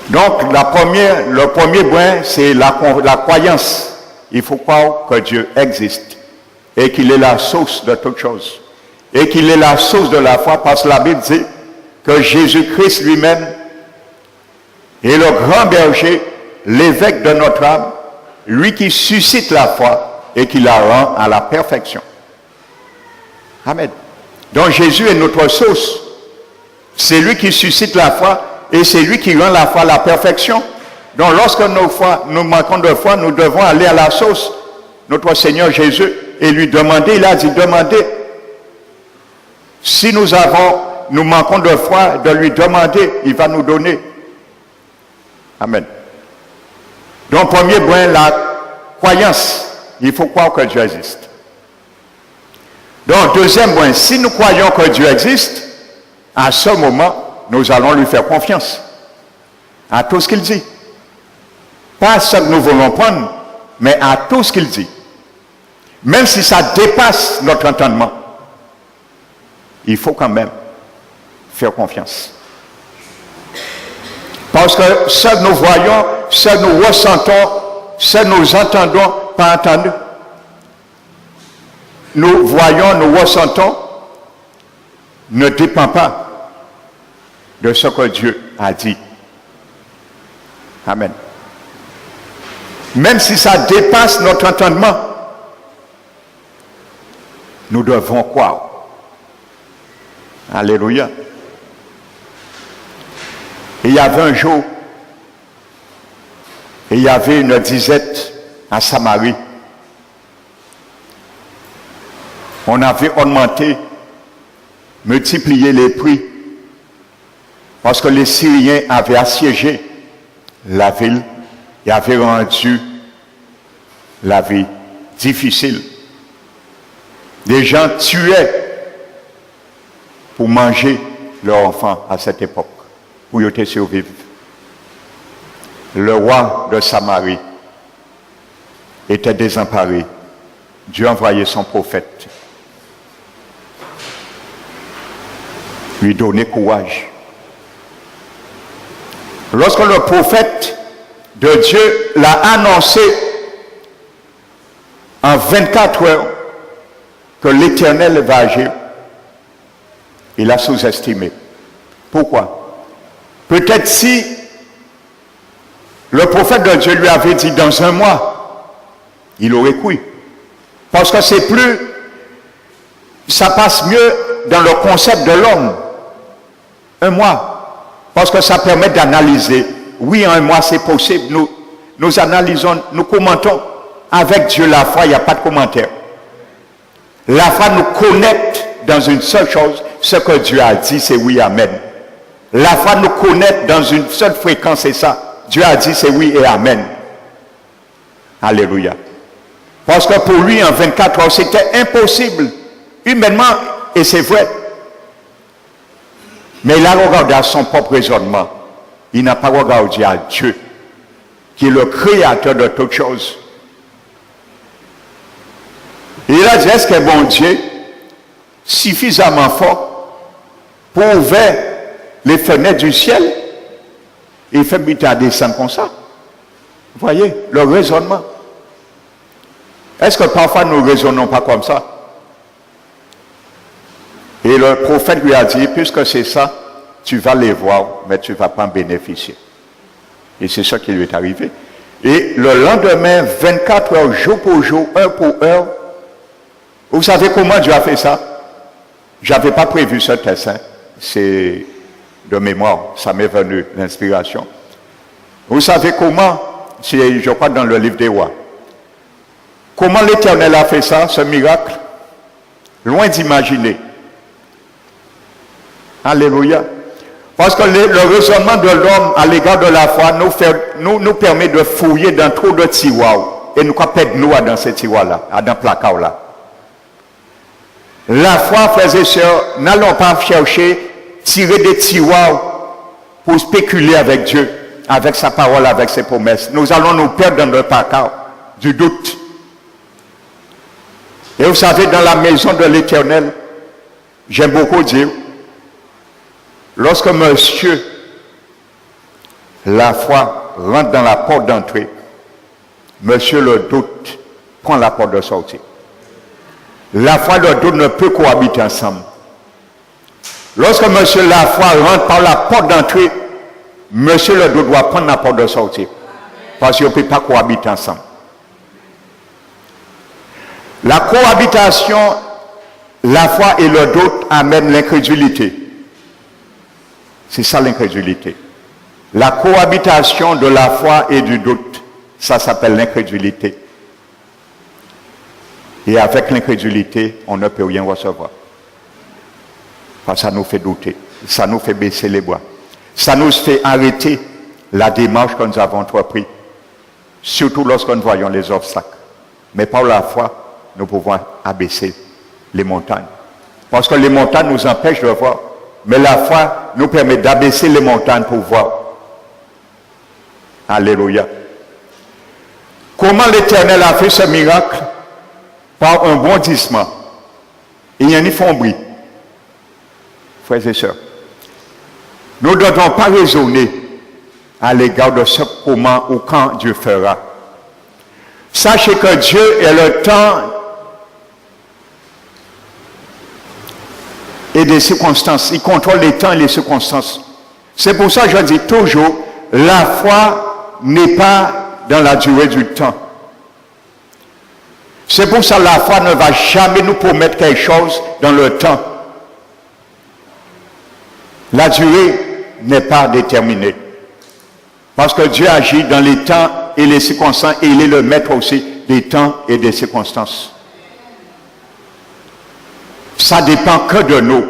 Donc, le premier point, c'est la croyance. Il faut croire que Dieu existe et qu'il est la source de toutes choses. Et qu'il est la source de la foi, parce que la Bible dit que Jésus-Christ lui-même est le grand berger, l'évêque de notre âme, lui qui suscite la foi et qui la rend à la perfection. Amen. Donc Jésus est notre source. C'est lui qui suscite la foi et c'est lui qui rend la foi à la perfection. Donc lorsque nous manquons de foi, nous devons aller à la source, notre Seigneur Jésus, et lui demander. Il a dit, demandez. Si nous manquons de foi, de lui demander, il va nous donner. Amen. Donc premier point, la croyance. Il faut croire que Dieu existe. Donc, deuxième point, si nous croyons que Dieu existe, à ce moment, nous allons lui faire confiance à tout ce qu'il dit. Pas à ce que nous voulons prendre, mais à tout ce qu'il dit. Même si ça dépasse notre entendement, il faut quand même faire confiance. Parce que ce que nous voyons, ce que nous ressentons, ce que nous entendons, pas entendu. Nous voyons, nous ressentons, ne dépend pas de ce que Dieu a dit. Amen. Même si ça dépasse notre entendement, nous devons croire. Alléluia. Il y avait un jour, il y avait une disette à Samarie. On avait augmenté, multiplié les prix, parce que les Syriens avaient assiégé la ville et avaient rendu la vie difficile. Des gens tuaient pour manger leurs enfants à cette époque, pour y survivre. Le roi de Samarie était désemparé. Dieu envoyait son prophète, lui donner courage. Lorsque le prophète de Dieu l'a annoncé en 24 heures que l'Éternel va agir, il a sous-estimé. Pourquoi? Peut-être si le prophète de Dieu lui avait dit dans un mois, il aurait cru. Parce que c'est plus, ça passe mieux dans le concept de l'homme. Un mois. Parce que ça permet d'analyser. Oui, en un mois c'est possible. Nous analysons, nous commentons. Avec Dieu, la foi, il n'y a pas de commentaire. La foi nous connecte dans une seule chose. Ce que Dieu a dit, c'est oui, amen. La foi nous connecte dans une seule fréquence, c'est ça. Dieu a dit, c'est oui et amen. Alléluia. Parce que pour lui, en 24 heures, c'était impossible. Humainement, et c'est vrai. Mais il a regardé à son propre raisonnement. il n'a pas regardé à Dieu, qui est le créateur de toutes choses. Et il a dit, est-ce que bon Dieu, suffisamment fort, pour ouvrir les fenêtres du ciel et faire buter à descendre comme ça? Vous voyez, le raisonnement. Est-ce que parfois nous ne raisonnons pas comme ça? Et le prophète lui a dit, puisque c'est ça, tu vas les voir, mais tu ne vas pas en bénéficier. Et c'est ça qui lui est arrivé. Et le lendemain, 24 heures, jour pour jour, heure pour heure, vous savez comment Dieu a fait ça? Je n'avais pas prévu ce test, hein. C'est de mémoire, ça m'est venu, l'inspiration. Vous savez comment? C'est, je crois, dans le livre des rois. Comment l'Éternel a fait ça, ce miracle? Loin d'imaginer. Alléluia. Parce que le raisonnement de l'homme à l'égard de la foi nous permet de fouiller dans trop de tiroirs. Et nous perdons nous dans ces tiroirs-là, dans ce placard-là. La foi, frères et sœurs, n'allons pas chercher, tirer des tiroirs pour spéculer avec Dieu, avec sa parole, avec ses promesses. Nous allons nous perdre dans le placard du doute. Et vous savez, dans la maison de l'Éternel, j'aime beaucoup dire, lorsque monsieur, la foi, rentre dans la porte d'entrée, monsieur le doute prend la porte de sortie. La foi et le doute ne peuvent cohabiter ensemble. Lorsque monsieur la foi rentre par la porte d'entrée, monsieur le doute doit prendre la porte de sortie. Parce qu'ils ne peuvent pas cohabiter ensemble. La cohabitation, la foi et le doute amènent l'incrédulité. C'est ça l'incrédulité. La cohabitation de la foi et du doute, ça s'appelle l'incrédulité. Et avec l'incrédulité, on ne peut rien recevoir. Parce que ça nous fait douter, ça nous fait baisser les bras. Ça nous fait arrêter la démarche que nous avons entreprise, surtout lorsque nous voyons les obstacles. Mais par la foi, nous pouvons abaisser les montagnes. Parce que les montagnes nous empêchent de voir. Mais la foi nous permet d'abaisser les montagnes pour voir. Alléluia. Comment l'Éternel a fait ce miracle? Par un bondissement. Il n'y a ni fonderie. Frères et sœurs, nous ne devons pas raisonner à l'égard de ce comment ou quand Dieu fera. Sachez que Dieu est le temps et des circonstances. Il contrôle les temps et les circonstances. C'est pour ça que je dis toujours, la foi n'est pas dans la durée du temps. C'est pour ça que la foi ne va jamais nous promettre quelque chose dans le temps. La durée n'est pas déterminée. Parce que Dieu agit dans les temps et les circonstances et il est le maître aussi des temps et des circonstances. Ça dépend que de nous.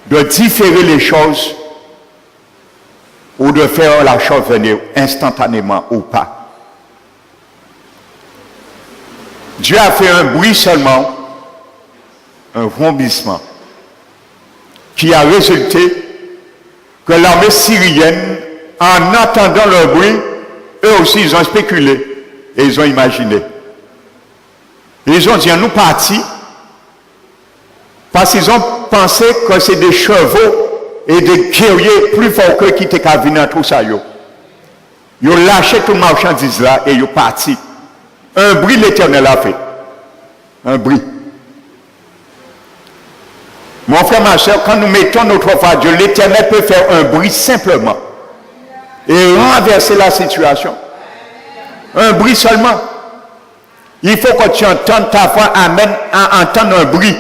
De différer les choses ou de faire la chose venir instantanément ou pas. Dieu a fait un bruit seulement, un vrombissement, qui a résulté que l'armée syrienne, en entendant le bruit, eux aussi ils ont spéculé et ils ont imaginé. Ils ont dit, nous partis, parce qu'ils ont pensé que c'est des chevaux et des guerriers plus forts que qui étaient qu'à venir dans tout ça. Ils ont lâché toute marchandise là et ils sont partis. Un bruit l'Éternel a fait. Un bruit. Mon frère, ma soeur, quand nous mettons notre foi à Dieu, l'Éternel peut faire un bruit simplement et renverser la situation. Un bruit seulement. Il faut que tu entendes ta foi amène à entendre un bruit.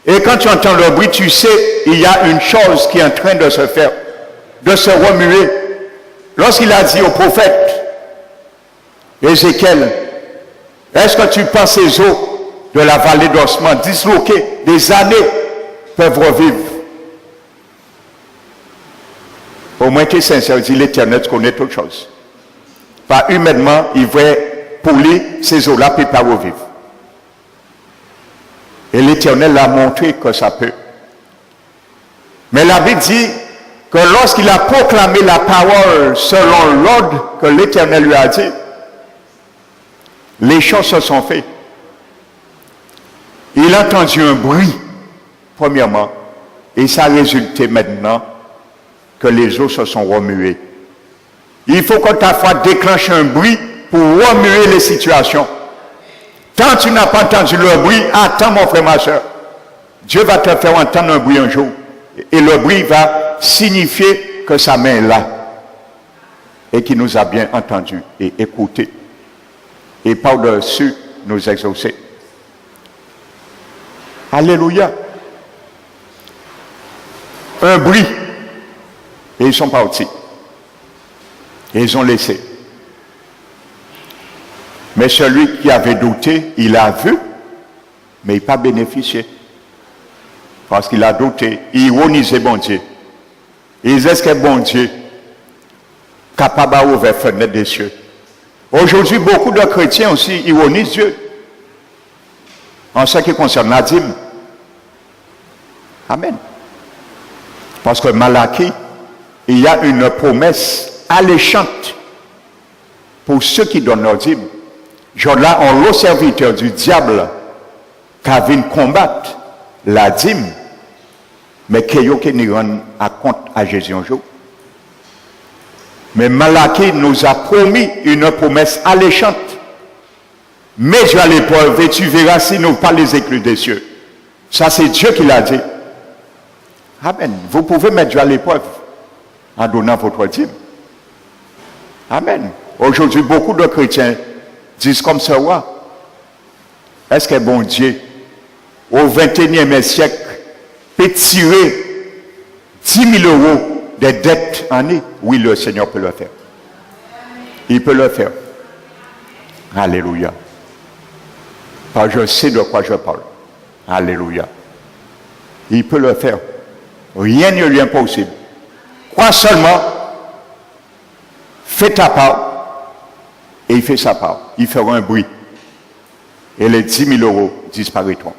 Et quand tu entends le bruit, tu sais, il y a une chose qui est en train de se faire, de se remuer. Lorsqu'il a dit au prophète Ézéchiel, est-ce que tu penses ces eaux de la vallée d'ossements disloquées, des années, peuvent revivre? Au moins tu es sincère, dit l'Éternel, tu connais toutes choses. Pas humainement, il va pouler ces eaux-là, puis pas revivre. Et l'Éternel a montré que ça peut. Mais la Bible dit que lorsqu'il a proclamé la parole selon l'ordre que l'Éternel lui a dit, les choses se sont faites. Il a entendu un bruit, premièrement, et ça a résulté maintenant que les eaux se sont remuées. Il faut que ta foi déclenche un bruit pour remuer les situations. Tant tu n'as pas entendu le bruit, attends mon frère, ma soeur. Dieu va te faire entendre un bruit un jour. Et le bruit va signifier que sa main est là. Et qu'il nous a bien entendus et écoutés. Et par-dessus nous exaucer. Alléluia. Un bruit. Et ils sont partis. Et ils ont laissé. Mais celui qui avait douté, il a vu, mais il n'a pas bénéficié. Parce qu'il a douté, il ironisait bon Dieu. Il disait, est-ce que bon Dieu capable d'ouvrir la fenêtre des cieux? Aujourd'hui, beaucoup de chrétiens aussi ironisent Dieu. En ce qui concerne la dîme. Amen. Parce que Malachie, il y a une promesse alléchante pour ceux qui donnent leur dîme. Là, on le serviteur du diable qui vient combattre la dîme, mais qui ne rend à compte à Jésus un jour. Mais Malachie nous a promis une promesse alléchante. Mais Dieu à l'épreuve et tu verras si nous pas les éclus des cieux. Ça, c'est Dieu qui l'a dit. Amen. Vous pouvez mettre Dieu à l'épreuve en donnant votre dîme. Amen. Aujourd'hui, beaucoup de chrétiens disent comme ça, ouais. Est-ce que bon Dieu, au XXIe siècle, peut tirer 10 000 euros de dettes en année? Oui, le Seigneur peut le faire. Il peut le faire. Alléluia. Parce que je sais de quoi je parle. Alléluia. Il peut le faire. Rien ne lui est impossible. Crois seulement, fais ta part, et il fait sa part. Il fera un bruit. Et les 10 000 euros disparaîtront.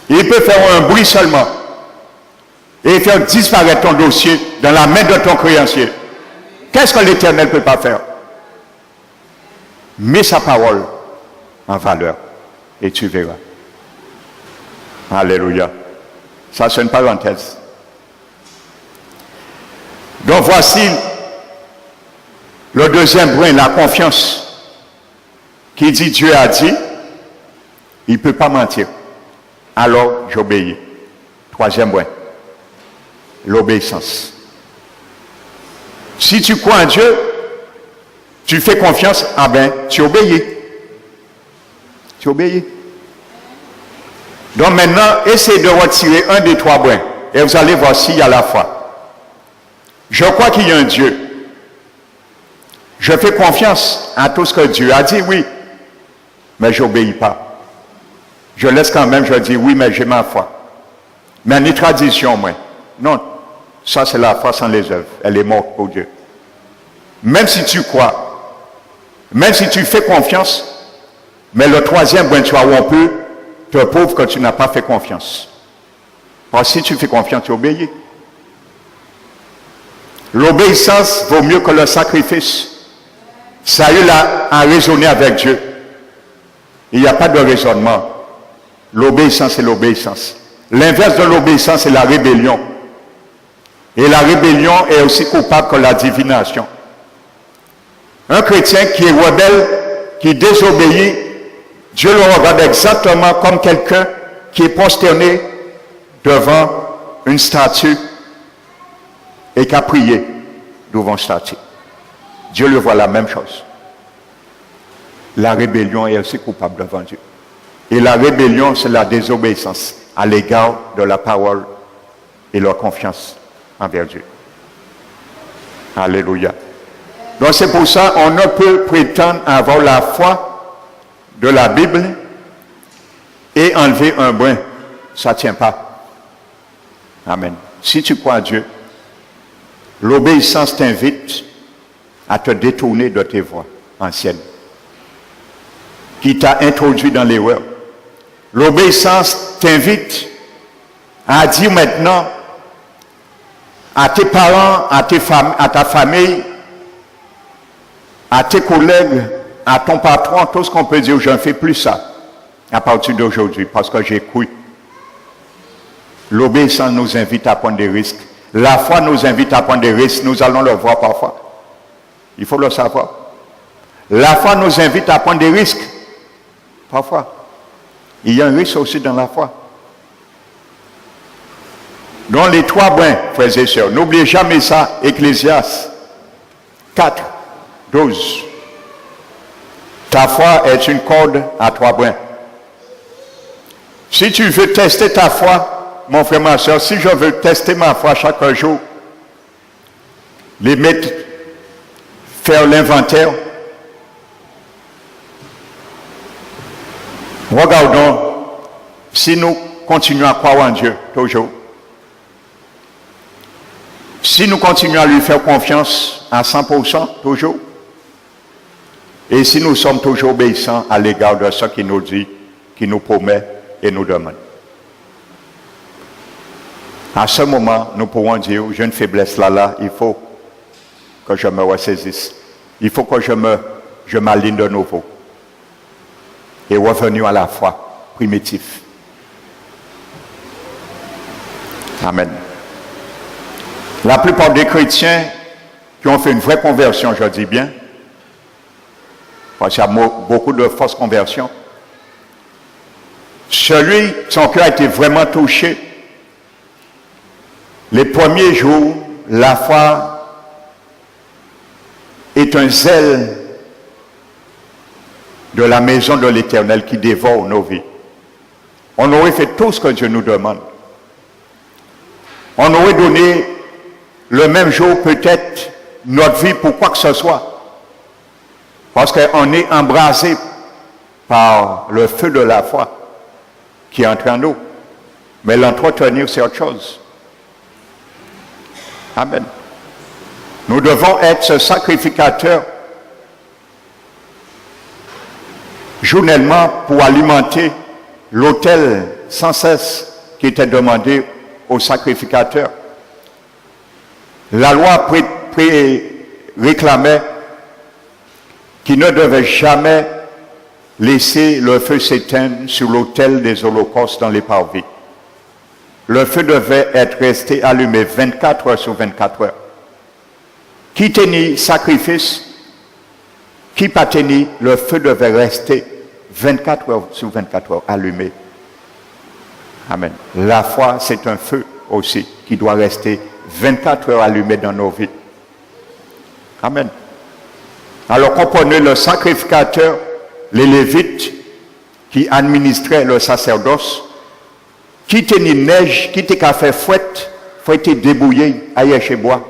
Il peut faire un bruit seulement, et faire disparaître ton dossier dans la main de ton créancier. Qu'est-ce que l'Éternel ne peut pas faire? Mets sa parole en valeur, et tu verras. Alléluia. Ça, c'est une parenthèse. Donc, voici le deuxième point, la confiance. Qui dit Dieu a dit, il ne peut pas mentir. Alors, j'obéis. Troisième point, l'obéissance. Si tu crois en Dieu, tu fais confiance, ah ben, tu obéis. Tu obéis. Donc maintenant, essayez de retirer un des trois points et vous allez voir s'il y a la foi. Je crois qu'il y a un Dieu. Je fais confiance à tout ce que Dieu a dit, oui, mais je n'obéis pas. Je laisse quand même, je dis oui, mais j'ai ma foi. Mais une tradition, moi. Non, ça c'est la foi sans les œuvres. Elle est morte pour Dieu. Même si tu crois, même si tu fais confiance, mais le troisième point, tu as rompu, te prouve que tu n'as pas fait confiance. Parce que si tu fais confiance, tu obéis. L'obéissance vaut mieux que le sacrifice. Ça y est là à raisonner avec Dieu. Il n'y a pas de raisonnement. L'obéissance, c'est l'obéissance. L'inverse de l'obéissance, c'est la rébellion. Et la rébellion est aussi coupable que la divination. Un chrétien qui est rebelle, qui désobéit, Dieu le regarde exactement comme quelqu'un qui est prosterné devant une statue et qui a prié devant une statue. Dieu le voit la même chose. La rébellion est aussi coupable devant Dieu. Et la rébellion, c'est la désobéissance à l'égard de la parole et leur confiance envers Dieu. Alléluia. Donc c'est pour ça qu'on ne peut prétendre avoir la foi de la Bible et enlever un brin. Ça ne tient pas. Amen. Si tu crois à Dieu, l'obéissance t'invite à te détourner de tes voies anciennes qui t'a introduit dans l'erreur. L'obéissance t'invite à dire maintenant à tes parents, à ta famille, à tes collègues, à ton patron, tout ce qu'on peut dire, je ne fais plus ça à partir d'aujourd'hui parce que j'ai cru. L'obéissance nous invite à prendre des risques. La foi nous invite à prendre des risques. Nous allons le voir parfois. Il faut le savoir. La foi nous invite à prendre des risques. Parfois. Il y a un risque aussi dans la foi. Dans les 3 brins, frères et sœurs, n'oubliez jamais ça, Ecclésiaste 4, 12. Ta foi est une corde à 3 brins. Si tu veux tester ta foi, mon frère, ma soeur, si je veux tester ma foi chaque jour, faire l'inventaire, regardons si nous continuons à croire en Dieu toujours. Si nous continuons à lui faire confiance à 100% toujours, et si nous sommes toujours obéissants à l'égard de ce qu'il nous dit, qu'il nous promet et nous demande. À ce moment, nous pourrons dire, j'ai une faiblesse là, il faut que je me ressaisisse. Il faut que je m'aligne de nouveau. Et revenir à la foi primitive. Amen. La plupart des chrétiens qui ont fait une vraie conversion, je dis bien, parce qu'il y a beaucoup de fausses conversions, son cœur a été vraiment touché. Les premiers jours, la foi est un zèle de la maison de l'Éternel qui dévore nos vies. On aurait fait tout ce que Dieu nous demande. On aurait donné le même jour peut-être notre vie pour quoi que ce soit. Parce qu'on est embrasé par le feu de la foi qui est entre nous. Mais l'entretenir, c'est autre chose. Amen. Nous devons être ce sacrificateur journellement pour alimenter l'autel sans cesse qui était demandé au sacrificateur. La loi réclamait qu'il ne devait jamais laisser le feu s'éteindre sur l'autel des holocaustes dans les parvis. Le feu devait être resté allumé 24 heures sur 24 heures. Qui tenait sacrifice, qui pas tenir, le feu devait rester 24 heures sur 24 heures allumé. Amen. La foi, c'est un feu aussi qui doit rester 24 heures allumé dans nos vies. Amen. Alors comprenez le sacrificateur, les Lévites qui administraient le sacerdoce, qui tenait neige, qui était qu'à faire fouette, fouette débouillé, ailleurs chez bois,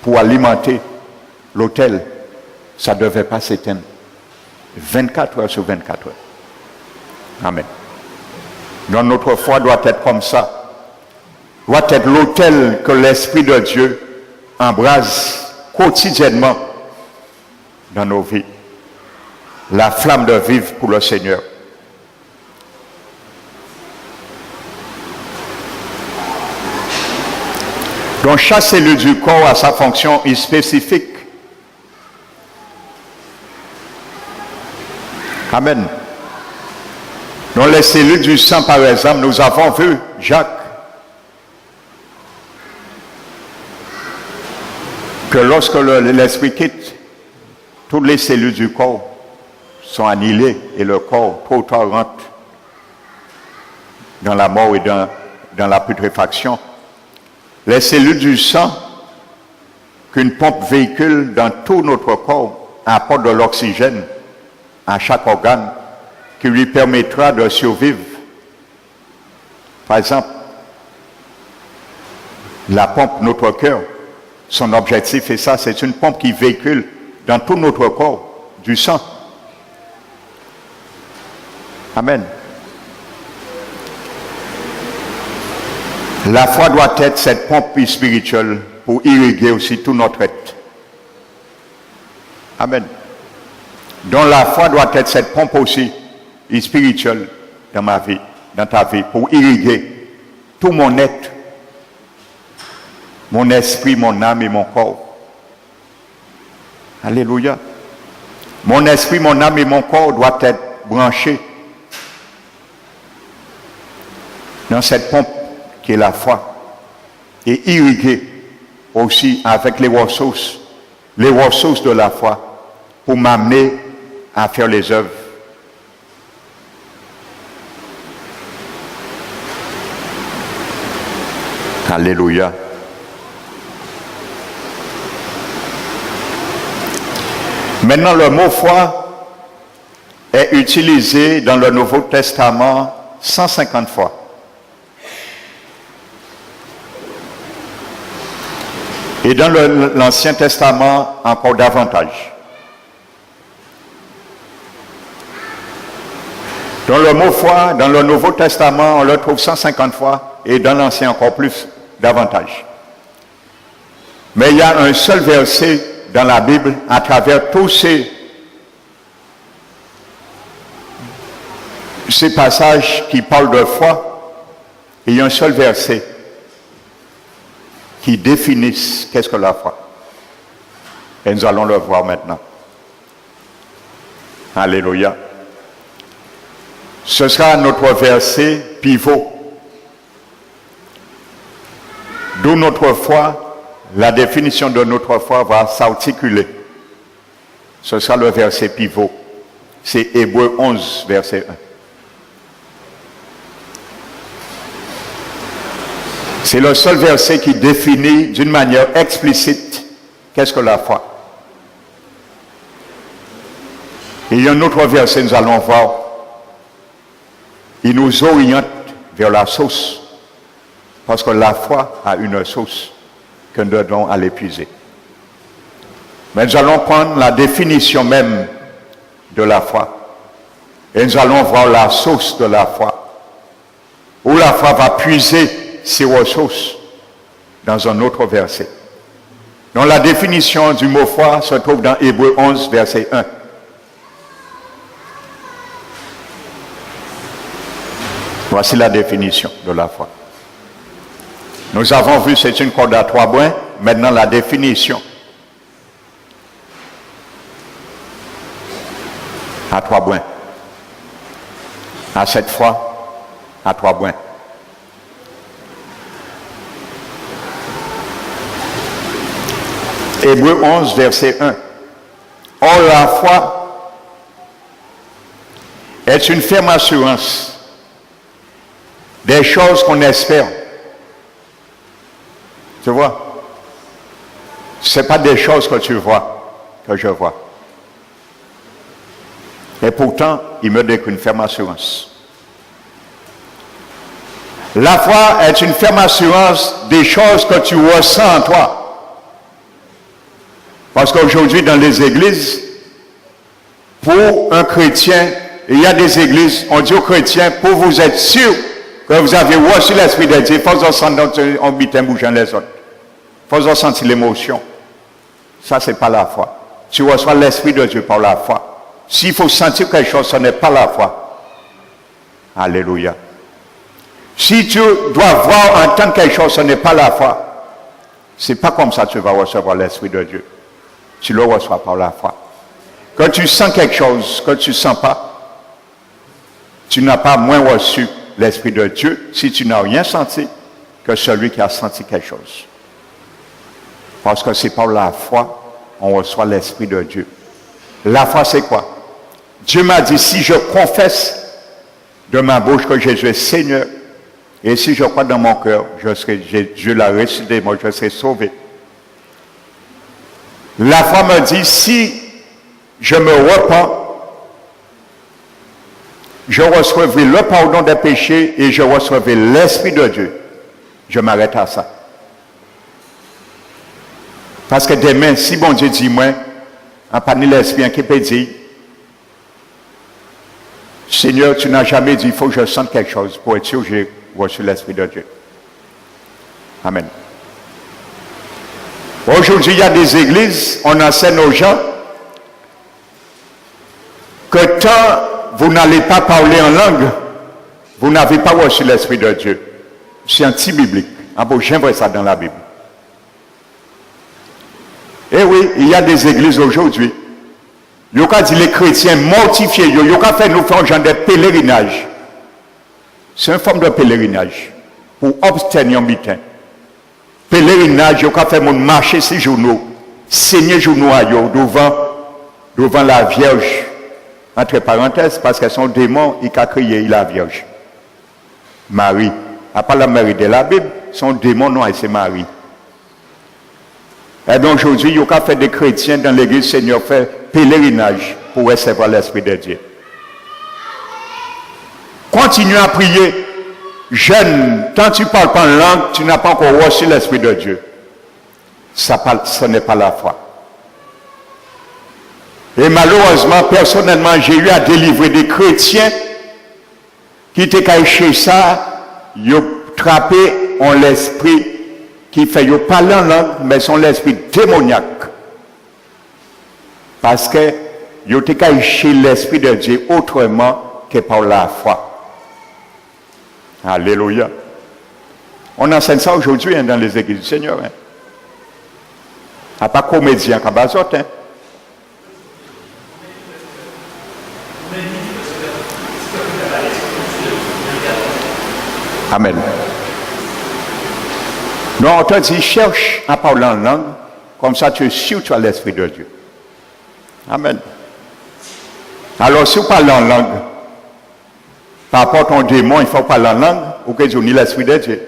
pour alimenter l'autel. Ça ne devait pas s'éteindre. 24 heures sur 24 heures. Amen. Donc notre foi doit être comme ça. Doit être l'autel que l'Esprit de Dieu embrase quotidiennement dans nos vies. La flamme de vivre pour le Seigneur. Donc chaque cellule du corps a sa fonction spécifique. Amen. Dans les cellules du sang, par exemple, nous avons vu, Jacques, que lorsque l'esprit quitte, toutes les cellules du corps sont annihilées et le corps, tôt ou tard, rentre dans la mort et dans la putréfaction. Les cellules du sang qu'une pompe véhicule dans tout notre corps apportent de l'oxygène à chaque organe qui lui permettra de survivre. Par exemple, la pompe, notre cœur, son objectif est ça, c'est une pompe qui véhicule dans tout notre corps du sang. Amen. La foi doit être cette pompe spirituelle pour irriguer aussi tout notre être. Amen. Donc la foi doit être cette pompe aussi spirituelle dans ma vie, dans ta vie, pour irriguer tout mon être mon esprit, mon âme et mon corps. Alléluia. Mon esprit, mon âme et mon corps doivent être branchés dans cette pompe qui est la foi et irrigués aussi avec les ressources de la foi pour m'amener à faire les œuvres. Alléluia. Maintenant, le mot foi est utilisé dans le Nouveau Testament 150 fois. Et dans l'Ancien Testament, encore davantage. Dans le mot foi, dans le Nouveau Testament, on le trouve 150 fois, et dans l'Ancien encore plus, davantage. Mais il y a un seul verset dans la Bible, à travers tous ces passages qui parlent de foi, il y a un seul verset qui définissent qu'est-ce que la foi. Et nous allons le voir maintenant. Alléluia. Ce sera notre verset pivot. D'où notre foi, la définition de notre foi va s'articuler. Ce sera le verset pivot. C'est Hébreux 11, verset 1. C'est le seul verset qui définit d'une manière explicite qu'est-ce que la foi. Et il y a un autre verset, nous allons voir. Il nous oriente vers la source. Parce que la foi a une source que nous devons aller puiser. Mais nous allons prendre la définition même de la foi. Et nous allons voir la source de la foi. Où la foi va puiser ses ressources dans un autre verset. Donc la définition du mot foi se trouve dans Hébreux 11, verset 1. Voici la définition de la foi. Nous avons vu, c'est une corde à 3 brins. Maintenant, la définition. À 3 brins. À cette fois, à 3 brins. Hébreux 11, verset 1. Or, la foi est une ferme assurance des choses qu'on espère. Tu vois? Ce n'est pas des choses que tu vois, que je vois. Et pourtant, il me dit qu'une ferme assurance. La foi est une ferme assurance des choses que tu ressens en toi. Parce qu'aujourd'hui, dans les églises, pour un chrétien, il y a des églises, on dit aux chrétiens, pour vous être sûr que vous avez reçu l'Esprit de Dieu, il faut sentir on bite un bougeant les autres. Il faut sentir l'émotion. Ça, ce n'est pas la foi. Tu reçois l'Esprit de Dieu par la foi. S'il faut sentir quelque chose, ce n'est pas la foi. Alléluia. Si tu dois voir, entendre quelque chose, ce n'est pas la foi. Ce n'est pas comme ça que tu vas recevoir l'Esprit de Dieu. Tu le reçois par la foi. Quand tu sens quelque chose que tu ne sens pas, tu n'as pas moins reçu l'Esprit de Dieu si tu n'as rien senti que celui qui a senti quelque chose. Parce que c'est par la foi on reçoit l'Esprit de Dieu. La foi, c'est quoi? Dieu m'a dit, si je confesse de ma bouche que Jésus est Seigneur, et si je crois dans mon cœur, Dieu l'a ressuscité, moi je serai sauvé. La foi me dit, si je me repens, je recevrai le pardon des péchés et je recevrai l'Esprit de Dieu. Je m'arrête à ça. Parce que demain, si bon Dieu dit moi, en parmi l'Esprit qui peut dire, Seigneur, tu n'as jamais dit, il faut que je sente quelque chose pour être sûr que j'ai reçu l'Esprit de Dieu. Amen. Aujourd'hui, il y a des églises, on enseigne aux gens que tant vous n'allez pas parler en langue, vous n'avez pas reçu l'Esprit de Dieu. C'est anti-biblique. Ah bon, j'aimerais ça dans la Bible. Eh oui, il y a des églises aujourd'hui. Il y a dit les chrétiens mortifiés, il y a fait nous faire un genre de pèlerinage. C'est une forme de pèlerinage pour obtenir un butin. Pèlerinage, il y a fait mon marcher ces journaux, saigner journaux devant la Vierge. Entre parenthèses, parce que son démon, il a crié la Vierge. Marie. À part la Marie de la Bible, son démon, non, c'est Marie. Et donc aujourd'hui, il y a fait des chrétiens dans l'église Seigneur fait pèlerinage pour recevoir l'Esprit de Dieu. Continue à prier. Jeune, tant que tu ne parles pas en langue, tu n'as pas encore reçu l'Esprit de Dieu. Ce n'est pas la foi. Et malheureusement, personnellement, j'ai eu à délivrer des chrétiens qui étaient cachés ça, ils ont trappé en l'esprit qui fait qu'ils parlent en langue, mais sont l'esprit démoniaque. Parce que ils ont caché l'Esprit de Dieu autrement que par la foi. Alléluia. On enseigne ça aujourd'hui dans les églises du Seigneur. À pas comédien comme ça. Amen. Non, on te dit, cherche à parler en langue, comme ça tu es sûr que tu as l'Esprit de Dieu. Amen. Alors, si vous parlez en langue, par rapport à ton démon, il faut parler en langue, ou que tu as l'Esprit de Dieu.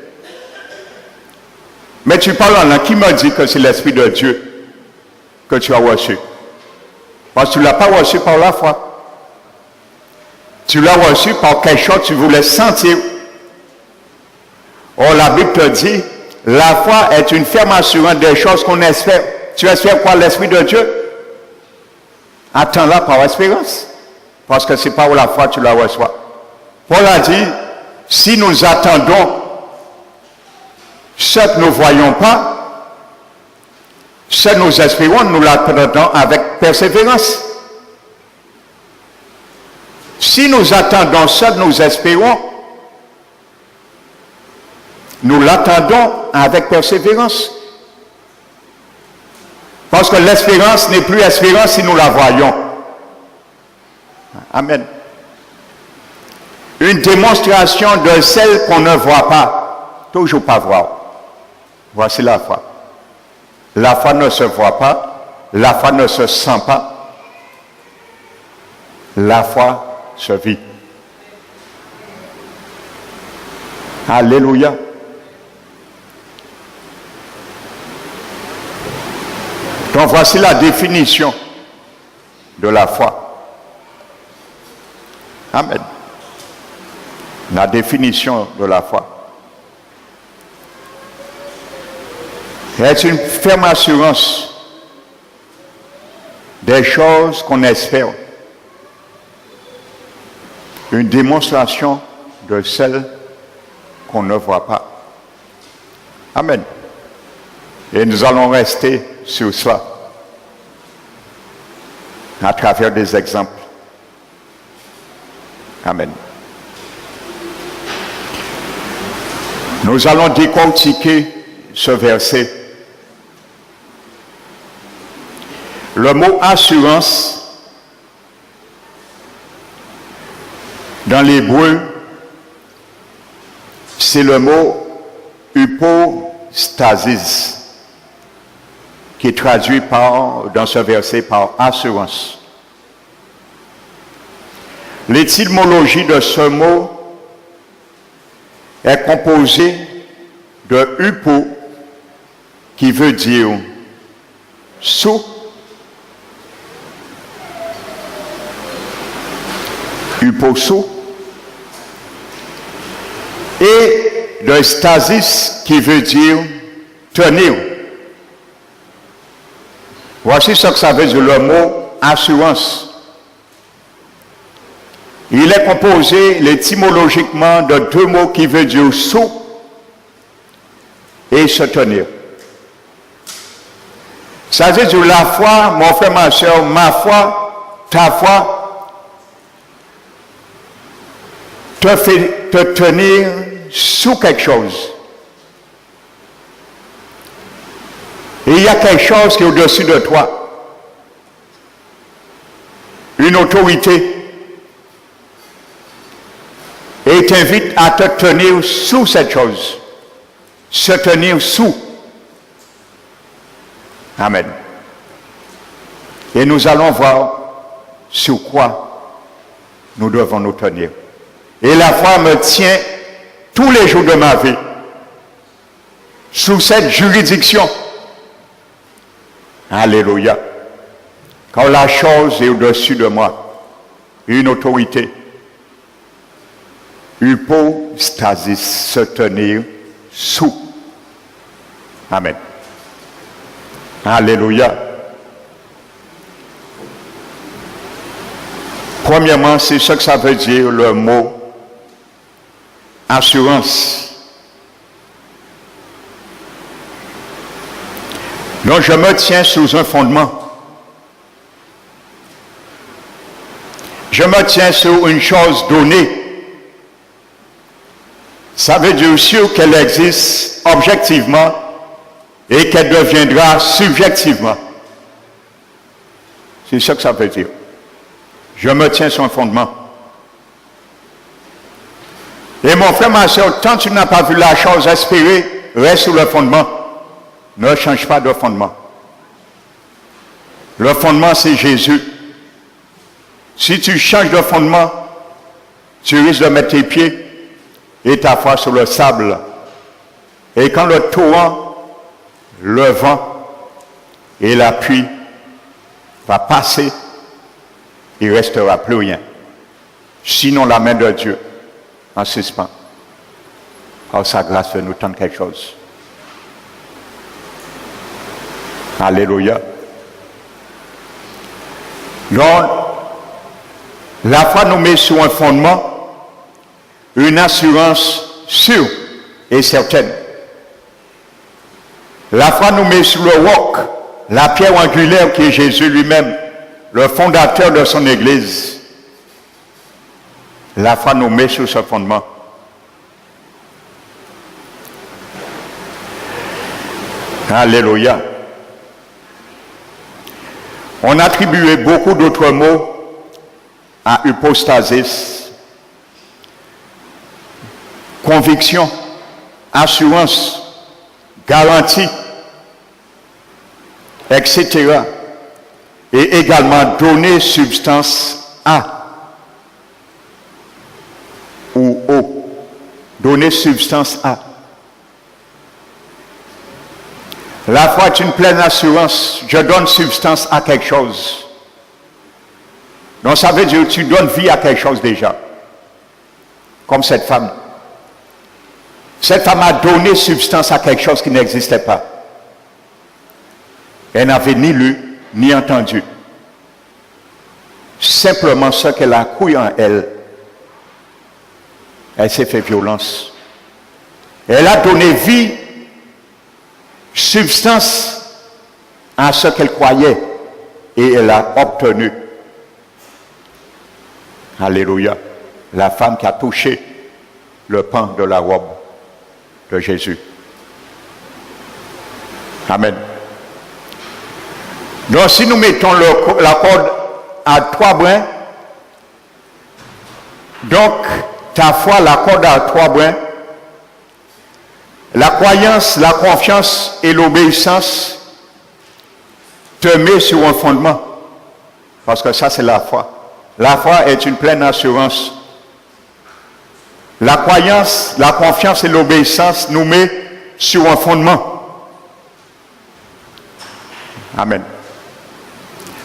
Mais tu parles en langue, qui m'a dit que c'est l'Esprit de Dieu que tu as reçu? Parce que tu ne l'as pas reçu par la foi. Tu l'as reçu par quelque chose que tu voulais sentir. Or, la Bible te dit, la foi est une ferme assurance des choses qu'on espère. Tu espères quoi? L'Esprit de Dieu? Attends-la par espérance. Parce que c'est par la foi que tu la reçois. Paul a dit, si nous attendons ce que nous ne voyons pas, ce que nous espérons, nous l'attendons avec persévérance. Si nous attendons ce que nous espérons, nous l'attendons avec persévérance. Parce que l'espérance n'est plus espérance si nous la voyons. Amen. Une démonstration de celle qu'on ne voit pas. Toujours pas voir. Voici la foi. La foi ne se voit pas. La foi ne se sent pas. La foi se vit. Alléluia. Donc voici la définition de la foi. Amen. La définition de la foi. C'est une ferme assurance des choses qu'on espère. Une démonstration de celles qu'on ne voit pas. Amen. Et nous allons rester sur cela à travers des exemples. Amen. Nous allons décortiquer ce verset. Le mot assurance dans l'hébreu, c'est le mot hypostasis, qui est traduit dans ce verset par assurance. L'étymologie de ce mot est composée de hypo, qui veut dire sous, hypo-sous, et de stasis, qui veut dire tenir. Voici ce que ça veut dire le mot assurance. Il est composé étymologiquement de deux mots qui veulent dire sous et se tenir. Ça veut dire la foi, mon frère, ma soeur, ma foi, ta foi, te fait te tenir sous quelque chose. Et il y a quelque chose qui est au-dessus de toi. Une autorité. Et il t'invite à te tenir sous cette chose. Se tenir sous. Amen. Et nous allons voir sur quoi nous devons nous tenir. Et la foi me tient tous les jours de ma vie sous cette juridiction. Alléluia. Quand la chose est au-dessus de moi, une autorité, hypostasis, se tenir sous. Amen. Alléluia. Premièrement, c'est ce que ça veut dire le mot assurance. Donc je me tiens sous un fondement. Je me tiens sur une chose donnée. Ça veut dire sûr qu'elle existe objectivement et qu'elle deviendra subjectivement. C'est ça que ça veut dire. Je me tiens sur un fondement. Et mon frère, ma soeur, tant que tu n'as pas vu la chose espérée, reste sur le fondement. Ne change pas de fondement. Le fondement, c'est Jésus. Si tu changes de fondement, tu risques de mettre tes pieds et ta foi sur le sable. Et quand le torrent, le vent et la pluie va passer, il ne restera plus rien. Sinon la main de Dieu en suspens. Par sa grâce, fait nous tendre quelque chose. Alléluia. Donc, la foi nous met sur un fondement, une assurance sûre et certaine. La foi nous met sur le roc, la pierre angulaire qui est Jésus lui-même, le fondateur de son Église. La foi nous met sur ce fondement. Alléluia. On attribuait beaucoup d'autres mots à hypostasis. Conviction, assurance, garantie, etc. Et également donner substance à ou au. Donner substance à. La foi est une pleine assurance. Je donne substance à quelque chose. Donc ça veut dire que tu donnes vie à quelque chose déjà. Comme cette femme. Cette femme a donné substance à quelque chose qui n'existait pas. Elle n'avait ni lu, ni entendu. Simplement ce qu'elle a cru en elle. Elle s'est fait violence. Elle a donné vie, substance à ce qu'elle croyait et elle a obtenu. Alléluia. La femme qui a touché le pan de la robe de Jésus. Amen. Donc si nous mettons la corde à 3 brins, donc ta foi, la corde à 3 brins, la croyance, la confiance et l'obéissance te met sur un fondement. Parce que ça, c'est la foi. La foi est une pleine assurance. La croyance, la confiance et l'obéissance nous met sur un fondement. Amen.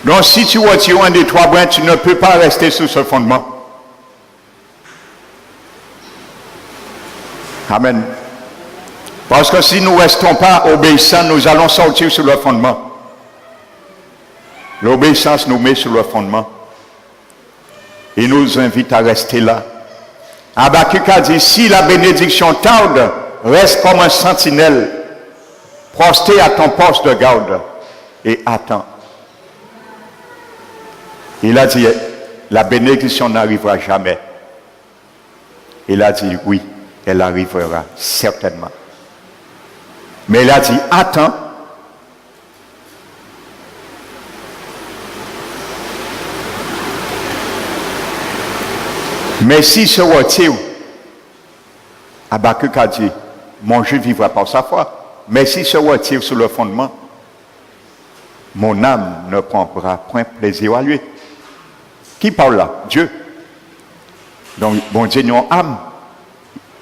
Donc, si tu retires un des 3 brins, tu ne peux pas rester sur ce fondement. Amen. Parce que si nous ne restons pas obéissants, nous allons sortir sur le fondement. L'obéissance nous met sur le fondement. Il nous invite à rester là. Habakkuk a dit, si la bénédiction tarde, reste comme un sentinelle, prosté à ton poste de garde et attends. Il a dit, la bénédiction n'arrivera jamais. Il a dit, oui, elle arrivera certainement. Mais il a dit, attends Mais s'il se retire, Habakkuk a dit, mon juif vivra par sa foi. Mais s'il se retire sur le fondement, mon âme ne prendra point plaisir à lui. Qui parle là? Dieu. Donc, bon Dieu, non âme.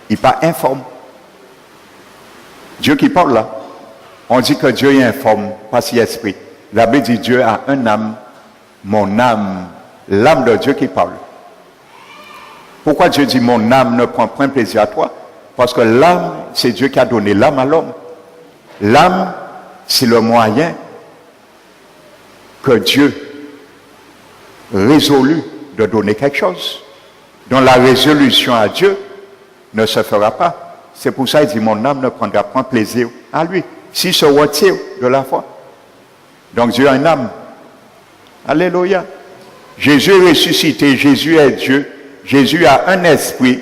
Il n'est pas informe. Dieu qui parle là. On dit que Dieu est informe, pas si esprit. La Bible dit Dieu a un âme, mon âme, l'âme de Dieu qui parle. Pourquoi Dieu dit mon âme ne prend point plaisir à toi? Parce que l'âme, c'est Dieu qui a donné l'âme à l'homme. L'âme, c'est le moyen que Dieu résolut de donner quelque chose. Dont la résolution à Dieu ne se fera pas. C'est pour ça qu'il dit mon âme ne prendra point plaisir à lui. S'il se retire de la foi. Donc Dieu a une âme. Alléluia. Jésus est ressuscité, Jésus est Dieu. Jésus a un esprit,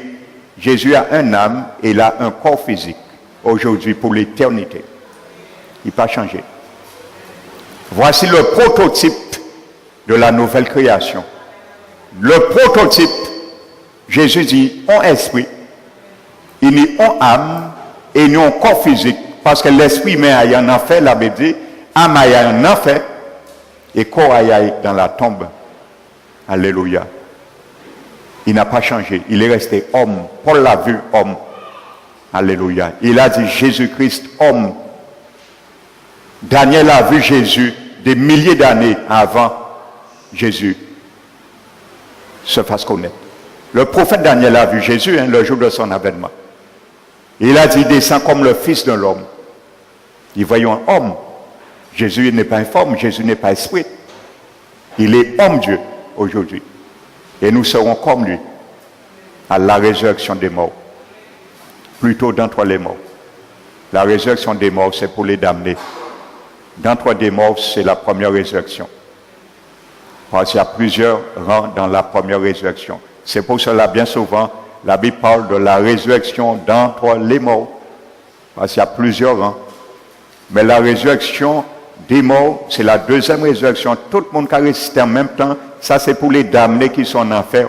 Jésus a une âme et il a un corps physique. Aujourd'hui, pour l'éternité. Il n'a pas changé. Voici le prototype de la nouvelle création. Le prototype, Jésus dit, on esprit, il n'y on âme et il n'y on corps physique. Parce que l'esprit met à en enfer, la Bible dit, âme à en enfer et corps à dans la tombe. Alléluia. Il n'a pas changé. Il est resté homme. Paul l'a vu homme. Alléluia. Il a dit Jésus-Christ homme. Daniel a vu Jésus des milliers d'années avant Jésus se fasse connaître. Le prophète Daniel a vu Jésus le jour de son avènement. Il a dit, il descend comme le Fils de l'homme. Ils voyons un homme. Jésus n'est pas informe, Jésus n'est pas esprit. Il est homme Dieu aujourd'hui. Et nous serons comme lui à la résurrection des morts. Plutôt d'entre les morts. La résurrection des morts, c'est pour les damnés. D'entre des morts, c'est la première résurrection. Parce qu'il y a plusieurs rangs dans la première résurrection. C'est pour cela, bien souvent, la Bible parle de la résurrection d'entre les morts. Parce qu'il y a plusieurs rangs. Mais la résurrection des morts, c'est la deuxième résurrection. Tout le monde qui a résisté en même temps, ça c'est pour les damnés qui sont en enfer,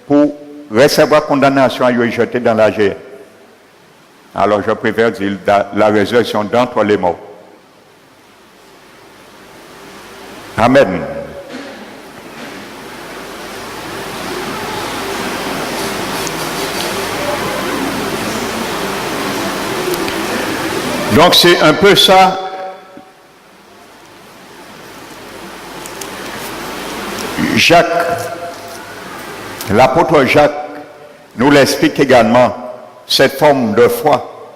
pour recevoir condamnation et jeter dans la géhenne. Alors je préfère dire la résurrection d'entre les morts. Amen. Donc c'est un peu ça. Jacques, l'apôtre Jacques nous l'explique également, cette forme de foi,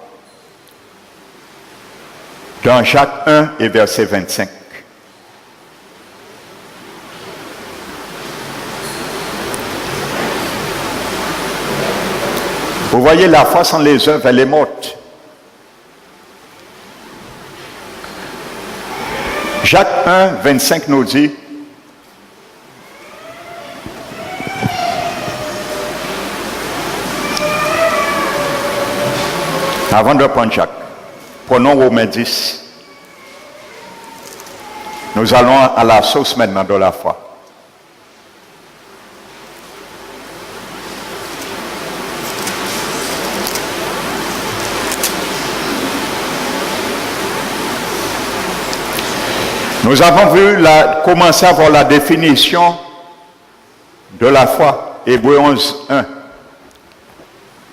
dans Jacques 1 et verset 25. Vous voyez, la foi sans les œuvres, elle est morte. Jacques 1, 25 nous dit, avant de prendre Jacques, prenons Romains 10. Nous allons à la source maintenant de la foi. Nous avons vu commencer à voir la définition de la foi, Hébreux 11, 1.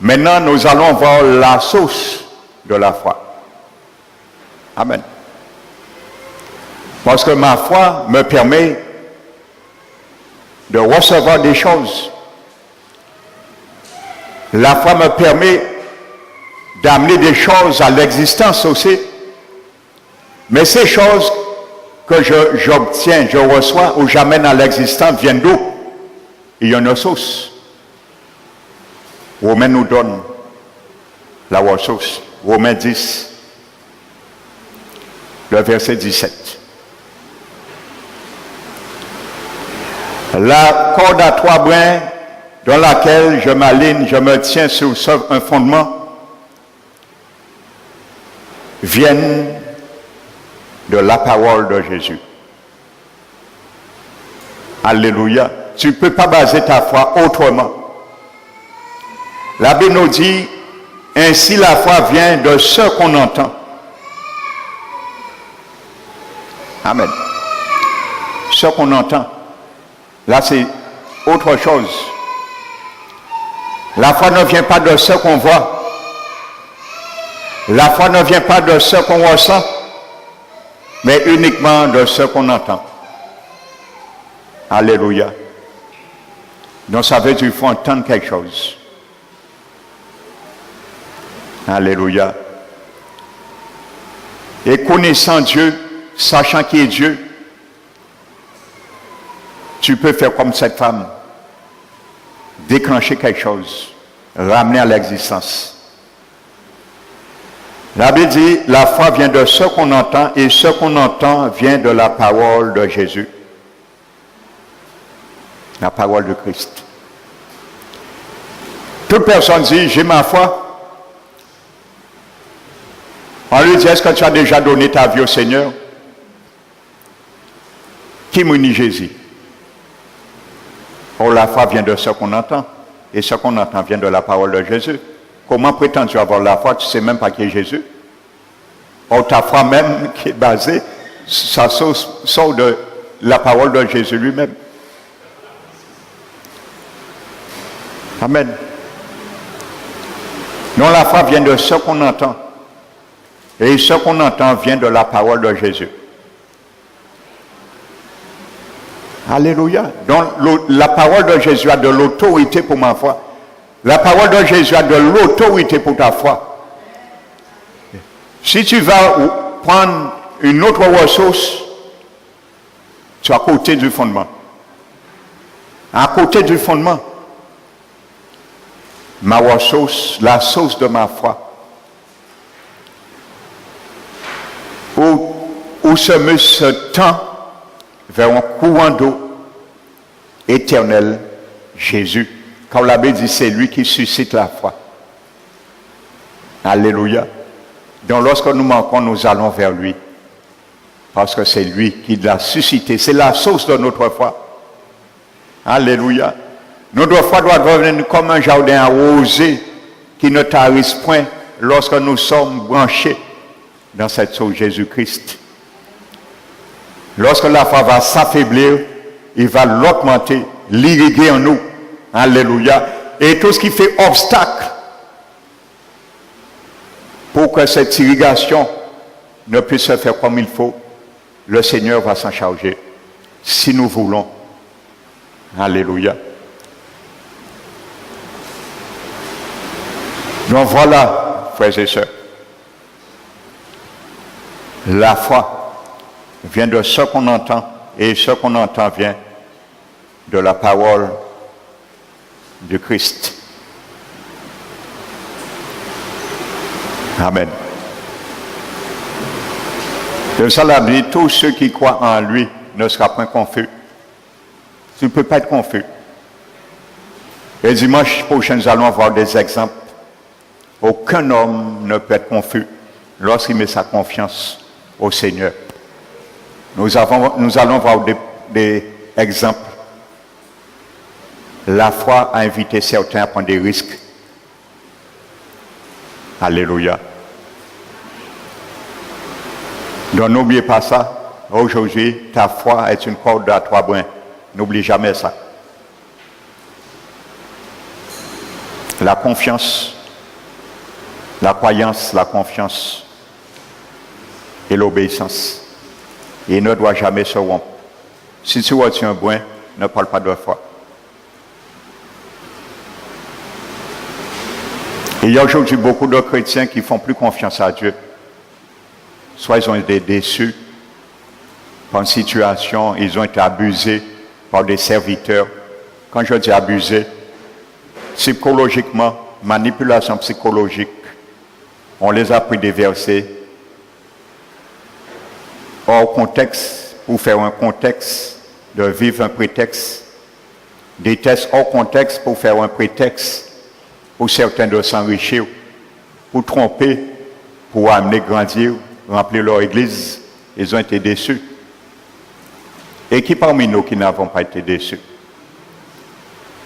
Maintenant, nous allons voir la source de la foi. Amen. Parce que ma foi me permet de recevoir des choses. La foi me permet d'amener des choses à l'existence aussi. Mais ces choses que j'obtiens, je reçois ou j'amène à l'existence viennent d'où? Il y a une source. Romains nous donne la ressource. Romains 10, le verset 17. La corde à trois brins dans laquelle je m'aligne, je me tiens sur un fondement, viennent de la parole de Jésus. Alléluia. Tu ne peux pas baser ta foi autrement. La Bible nous dit, ainsi la foi vient de ce qu'on entend. Amen. Ce qu'on entend. Là, c'est autre chose. La foi ne vient pas de ce qu'on voit. La foi ne vient pas de ce qu'on ressent, mais uniquement de ce qu'on entend. Alléluia. Donc ça veut dire qu'il faut entendre quelque chose. Alléluia. Et connaissant Dieu, sachant qui est Dieu, tu peux faire comme cette femme. Déclencher quelque chose. Ramener à l'existence. La Bible dit, la foi vient de ce qu'on entend et ce qu'on entend vient de la parole de Jésus. La parole de Christ. Toute personne dit, j'ai ma foi. On lui dit, est-ce que tu as déjà donné ta vie au Seigneur? Qui m'unit Jésus? Oh, la foi vient de ce qu'on entend. Et ce qu'on entend vient de la parole de Jésus. Comment prétends-tu avoir la foi? Tu ne sais même pas qui est Jésus. Oh, ta foi même qui est basée, ça sort de la parole de Jésus lui-même. Amen. Non, la foi vient de ce qu'on entend. Et ce qu'on entend vient de la parole de Jésus. Alléluia. Donc, la parole de Jésus a de l'autorité pour ma foi. La parole de Jésus a de l'autorité pour ta foi. Si tu vas prendre une autre ressource, tu es à côté du fondement. À côté du fondement. Ma ressource, la source de ma foi. Où se met ce temps vers un courant d'eau éternel, Jésus. Quand la Bible dit, c'est lui qui suscite la foi. Alléluia. Donc lorsque nous manquons, nous allons vers lui. Parce que c'est lui qui l'a suscité. C'est la source de notre foi. Alléluia. Notre foi doit devenir comme un jardin arrosé qui ne tarisse point lorsque nous sommes branchés dans cette source Jésus-Christ. Lorsque la foi va s'affaiblir, il va l'augmenter, l'irriguer en nous. Alléluia. Et tout ce qui fait obstacle pour que cette irrigation ne puisse se faire comme il faut, le Seigneur va s'en charger, si nous voulons. Alléluia. Donc voilà, frères et sœurs, la foi vient de ce qu'on entend, et ce qu'on entend vient de la parole de Christ. Amen. Le Salat dit, tous ceux qui croient en lui ne seront point confus. Tu ne peux pas être confus. Et dimanche prochain, nous allons avoir des exemples. Aucun homme ne peut être confus lorsqu'il met sa confiance au Seigneur. Nous allons voir des exemples. La foi a invité certains à prendre des risques. Alléluia. Donc n'oubliez pas ça. Aujourd'hui, ta foi est une corde à 3 brins. N'oublie jamais ça. La confiance, la croyance, la confiance et l'obéissance. Il ne doit jamais se rompre. Si tu retiens un brin, ne parle pas de foi. Il y a aujourd'hui beaucoup de chrétiens qui ne font plus confiance à Dieu. Soit ils ont été déçus par une situation, ils ont été abusés par des serviteurs. Quand je dis abusés, psychologiquement, manipulation psychologique, on les a pris des versets hors contexte pour faire un contexte, de vivre un prétexte, des textes hors contexte pour faire un prétexte, pour certains de s'enrichir, pour tromper, pour amener grandir, remplir leur église. Ils ont été déçus. Et qui parmi nous qui n'avons pas été déçus?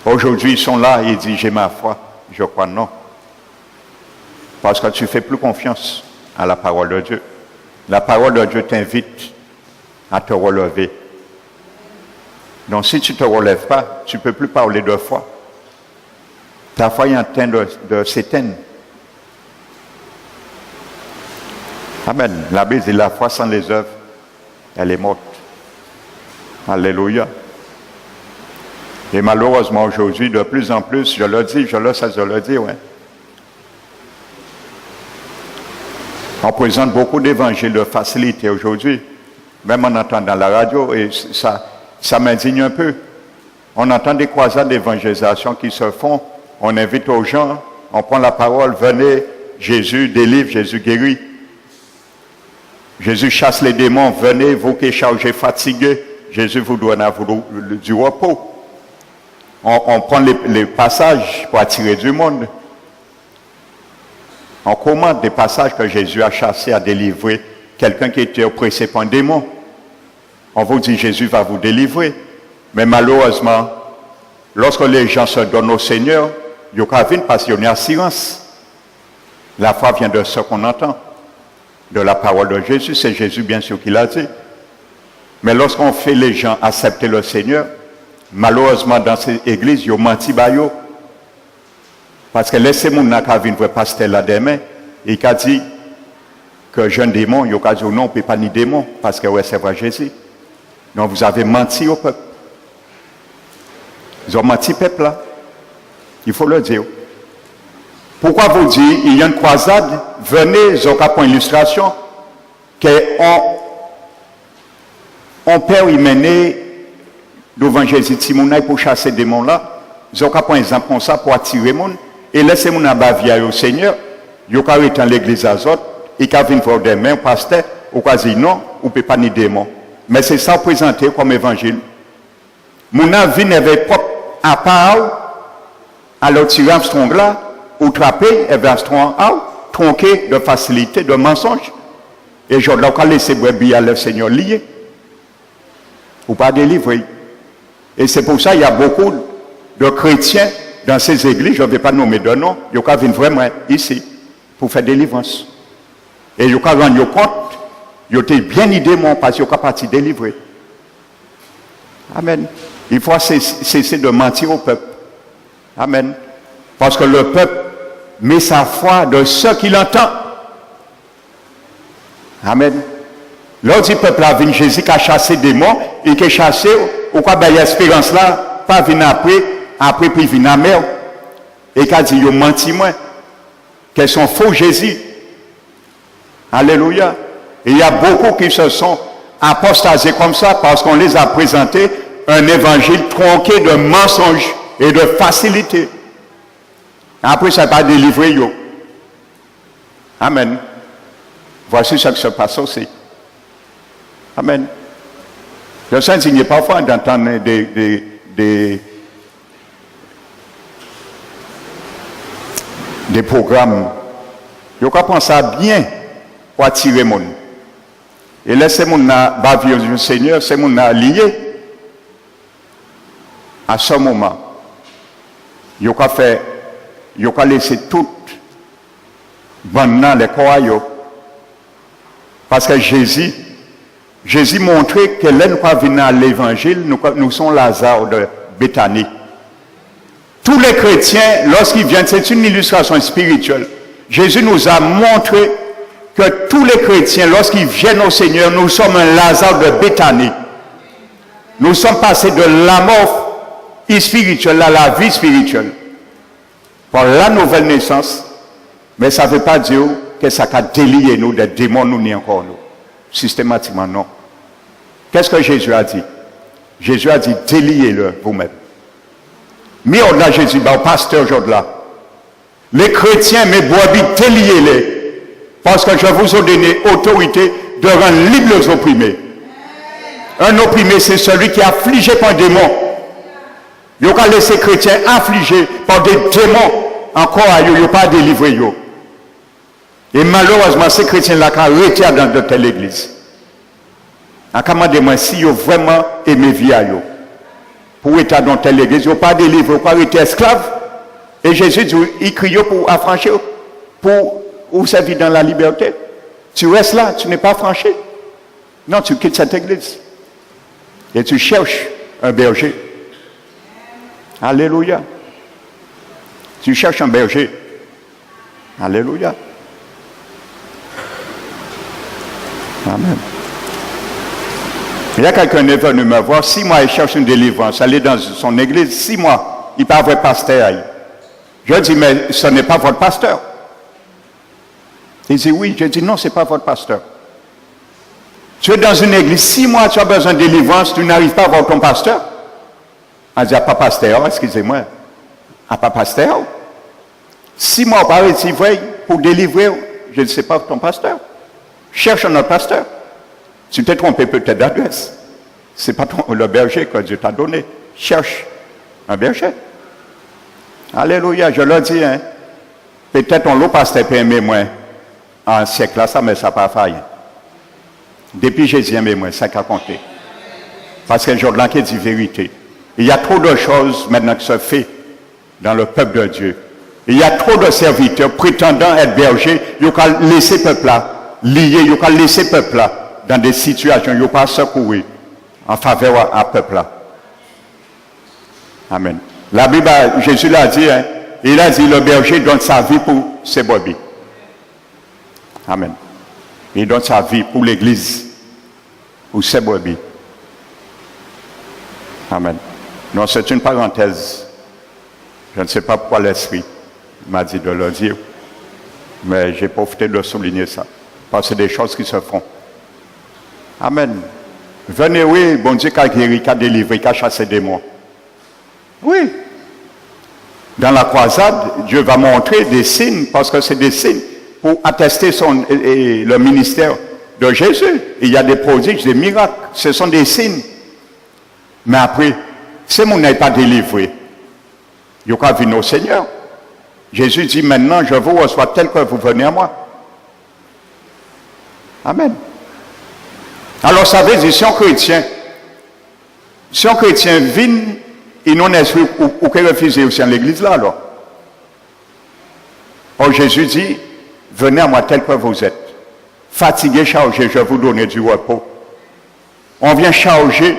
Aujourd'hui, ils sont là et ils disent, j'ai ma foi. Je crois non. Parce que tu ne fais plus confiance à la parole de Dieu. La parole de Dieu t'invite à te relever. Donc si tu ne te relèves pas, tu ne peux plus parler de foi. Ta foi est en train de s'éteindre. Amen. La Bible dit la foi sans les œuvres, elle est morte. Alléluia. Et malheureusement aujourd'hui, de plus en plus, je le dis, ouais. On présente beaucoup d'évangiles de facilité aujourd'hui. Même on entend dans la radio, et ça m'indigne un peu. On entend des croisades d'évangélisation qui se font. On invite aux gens, on prend la parole, venez, Jésus délivre, Jésus guérit. Jésus chasse les démons, venez, vous qui êtes chargés, fatigués, Jésus vous donne du repos. On prend les passages pour attirer du monde. On commande des passages que Jésus a chassés, a délivré quelqu'un qui était oppressé par un démon. On vous dit Jésus va vous délivrer. Mais malheureusement, lorsque les gens se donnent au Seigneur, il y a parce qu'il y a assurance. La foi vient de ce qu'on entend. De la parole de Jésus, c'est Jésus bien sûr qui l'a dit. Mais lorsqu'on fait les gens accepter le Seigneur, malheureusement dans ces églises, ils ont menti bayo. Parce que laissez-moi n'a vu un pasteur là demain, et qui a dit que jeune démon, il a dit non, on ne peut pas ni démon, parce que ouais, c'est vrai Jésus. Donc vous avez menti au peuple. Ils ont menti au peuple là. Il faut le dire. Pourquoi vous dites, il y a une croisade, venez, Zoka pour illustration, on perd y mener devant Jésus Timouna pour chasser des démons là. Zoka pour exemple comme ça pour attirer les gens. Et laissez-moi dans Bavia au Seigneur, il y a dans l'église Azot, et quand vient voir des mains, pasteur, ou quoi dit non, ou peut pas ni démon. Mais c'est ça présenté comme évangile. Mon avis n'avait pas à part, alors tirer Armstrong là, ou trapper, et vers Armstrong tronquer de facilité, de mensonge. Et je dois laisser brebis à le Seigneur lié. Ou pas délivrer. Et c'est pour ça qu'il y a beaucoup de chrétiens dans ces églises, je ne vais pas nommer de nom, ils viennent vraiment ici pour faire délivrance. Et ils rendent compte, ils ont bien idée parce qu'ils sont partis délivrer. Amen. Il faut cesser de mentir au peuple. Amen. Parce que le peuple met sa foi de ceux qui l'entendent. Amen. L'autre du peuple a vu Jésus qui a chassé des démons et qui a chassé, ou quoi, ben, l'espérance là, pas venir après puis venir à la mer. Et qui a dit, ils ont menti moins, qu'elles sont faux Jésus. Alléluia. Et il y a beaucoup qui se sont apostasés comme ça parce qu'on les a présentés un évangile tronqué de mensonges et de facilité. Après, ça n'a pas délivré. Amen. Voici ce qui se passe aussi. Amen. Je suis indigné parfois d'entendre des programmes. Je crois qu'on ça bien pour attirer les gens. Et laisser les gens bavir du Seigneur, c'est les gens liés. À ce moment, il a laissé tout dans les croyants. Parce que Jésus montrait que là, nous pas venir à l'évangile, nous sommes Lazare de Béthanie. Tous les chrétiens, lorsqu'ils viennent, c'est une illustration spirituelle. Jésus nous a montré que tous les chrétiens, lorsqu'ils viennent au Seigneur, nous sommes un Lazare de Béthanie. Nous sommes passés de la mort spirituelle à la vie spirituelle. Par la nouvelle naissance, mais ça ne veut pas dire que ça a délié nous des démons, nous ni encore nous. Systématiquement, non. Qu'est-ce que Jésus a dit? Jésus a dit, déliez-le vous-même. Mais au-delà, Jésus, au pasteur aujourd'hui là, les chrétiens, mes brebis, déliez-les. Parce que je vous ai donné autorité de rendre libres les opprimés. Un opprimé, c'est celui qui est affligé par un démon. Il n'y a pas laissé les chrétiens affligés par des démons. Encore, il n'y a pas délivré. Et malheureusement, ces chrétiens-là, quand ils retirent dans de telle église, en commandement, si ils ont vraiment aimé vie, pour être dans telle église, ils n'ont pas délivré, ils n'ont pas été esclaves. Et Jésus dit, il crie pour affranchir, pour vous servir dans la liberté. Tu restes là, tu n'es pas affranchi. Non, tu quittes cette église. Et tu cherches un berger. Alléluia. Tu cherches un berger. Alléluia. Amen. Il y a quelqu'un qui est venu me voir, 6 mois, il cherche une délivrance. Aller dans son église, 6 mois, il n'est pas un vrai pasteur. Je dis, mais ce n'est pas votre pasteur. Il dit, oui. Je dis, non, ce n'est pas votre pasteur. Tu es dans une église, 6 mois, tu as besoin de délivrance, tu n'arrives pas à voir ton pasteur. On dit, pas pasteur, excusez-moi. Pas pasteur. 6 mois, par ici, pour délivrer, je ne sais pas ton pasteur. Cherche un autre pasteur. Tu t'es trompé peut-être d'adresse. Ce n'est pas le berger que Dieu t'a donné. Cherche un berger. Alléluia, je le dis. Hein. Peut-être on l'a pasteur peut aimer moins en siècle là, ça, mais ça n'a pas failli. Depuis Jésus aimé moins, ça a compté. Parce que Jordan qui dit vérité. Il y a trop de choses maintenant qui se font dans le peuple de Dieu. Il y a trop de serviteurs prétendant être bergers. Ils ont laissé le peuple là lié, ils ont laissé le peuple là dans des situations, ils n'ont pas secouru en faveur à peuple là. Amen. La Bible, Jésus l'a dit, hein, il a dit le berger donne sa vie pour ses brebis. Amen. Il donne sa vie pour l'église, pour ses brebis. Amen. Non, c'est une parenthèse. Je ne sais pas pourquoi l'Esprit m'a dit de le dire, mais j'ai profité de souligner ça. Parce que c'est des choses qui se font. Amen. Venez, oui, bon Dieu qui a guéri, qui a délivré, qui a chassé des démons. Oui. Dans la croisade, Dieu va montrer des signes, parce que c'est des signes pour attester le ministère de Jésus. Il y a des prodiges, des miracles. Ce sont des signes. Mais après, si mon n'est pas délivré, il y aura vu au Seigneur. Jésus dit maintenant, je vous reçois tel que vous venez à moi. Amen. Alors ça veut dire, si un chrétien vient, il n'en est ou qu'il refuse aussi dans l'église là alors. Or Jésus dit, venez à moi tel que vous êtes. Fatigué, chargé, je vais vous donner du repos. On vient charger,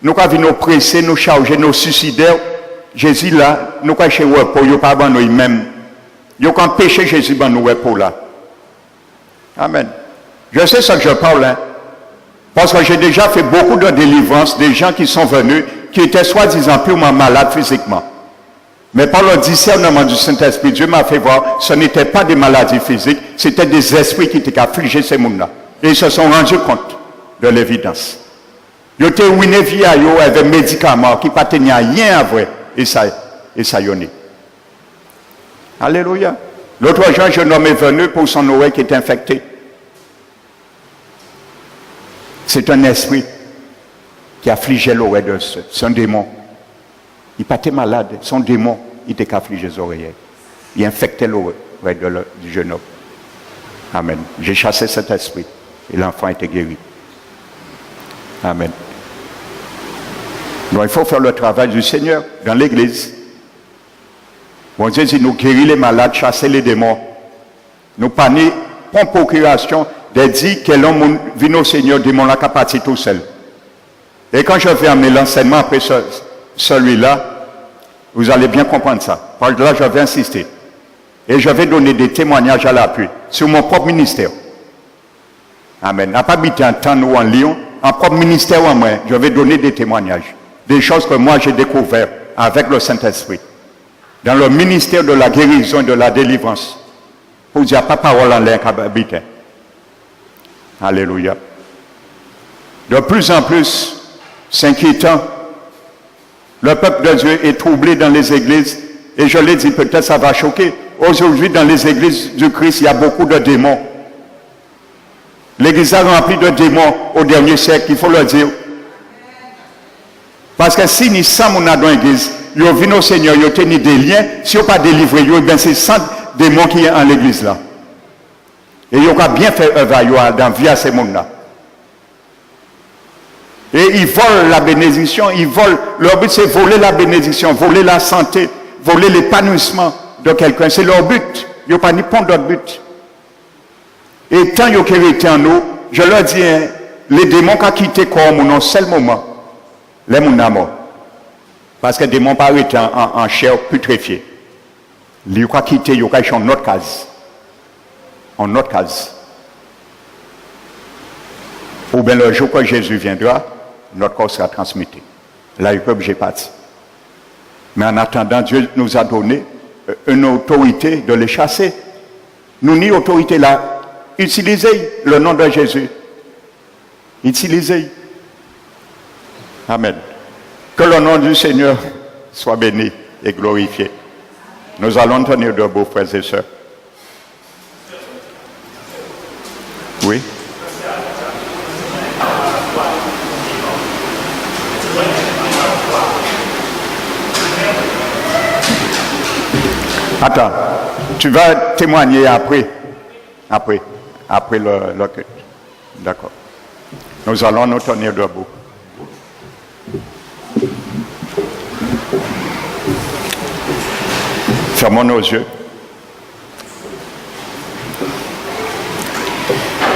nous quand nous presser, nous charger, nous suicidaires. Jésus là, nous quand chez repos, il n'y a pas de nous-mêmes. Il y a qu'un péché Jésus dans nous repos là. Amen. Je sais ce que je parle, hein, parce que j'ai déjà fait beaucoup de délivrances, des gens qui sont venus, qui étaient soi-disant purement malades physiquement. Mais par le discernement du Saint-Esprit, Dieu m'a fait voir, ce n'était pas des maladies physiques, c'était des esprits qui étaient affligés ces mondes-là. Et ils se sont rendus compte de l'évidence. Ils étaient ruinés via eux avec des médicaments qui ne tenaient rien à voir, et ça y est. Alléluia. L'autre jour, un jeune homme est venu pour son oreille qui était infectée. C'est un esprit qui affligeait l'oreille de ceux. C'est un démon. Il n'était pas malade. Son démon, il était qu'affligeait les oreilles. Il infectait l'oreille du jeune homme. Amen. J'ai chassé cet esprit. Et l'enfant était guéri. Amen. Donc il faut faire le travail du Seigneur dans l'église. Bon Dieu dit, nous guérir les malades, chasser les démons. Nous panier, prendre procuration, de dire que l'homme vient au Seigneur, démon là, qu'à partir tout seul. Et quand je vais amener l'enseignement après celui-là, vous allez bien comprendre ça. Parce que là, je vais insister. Et je vais donner des témoignages à l'appui sur mon propre ministère. Amen. N'a pas habité un temps ou en Lyon, en propre ministère en moi, je vais donner des témoignages. Des choses que moi j'ai découvertes avec le Saint-Esprit. Dans le ministère de la guérison et de la délivrance. Pour dire pas parole en l'air qu'habiter. Alléluia. De plus en plus, c'est inquiétant. Le peuple de Dieu est troublé dans les églises. Et je l'ai dit, peut-être ça va choquer. Aujourd'hui, dans les églises du Christ, il y a beaucoup de démons. L'église a rempli de démons au dernier siècle, il faut le dire. Parce que si nous sommes dans l'église, ils viennent au Seigneur, ils ont tenu des liens, si ils n'ont pas délivré, c'est 100 démons qui sont en l'église là. Et ils ont bien fait œuvre dans la vie à ces mondes-là. Et ils volent la bénédiction, ils volent, leur but c'est voler la bénédiction, voler la santé, voler l'épanouissement de quelqu'un. C'est leur but. Ils n'ont pas ni point d'autre but. Et tant qu'ils ont été en nous, je leur dis, hein, les démons qui ont quitté comme un seul moment, les gens morts. Parce que les démons pas été en chair putréfiée. Ils ont quitté, ils ont en notre case. En notre case. Ou bien le jour que Jésus viendra, notre corps sera transmuté. Là, il peut obligé de partir. Mais en attendant, Dieu nous a donné une autorité de les chasser. Nous n'y autorité là. Utilisez le nom de Jésus. Utilisez. Amen. Que le nom du Seigneur soit béni et glorifié. Nous allons tenir debout, frères et sœurs. Oui. Attends, tu vas témoigner après le culte. D'accord. Nous allons nous tenir debout. Fermons nos yeux.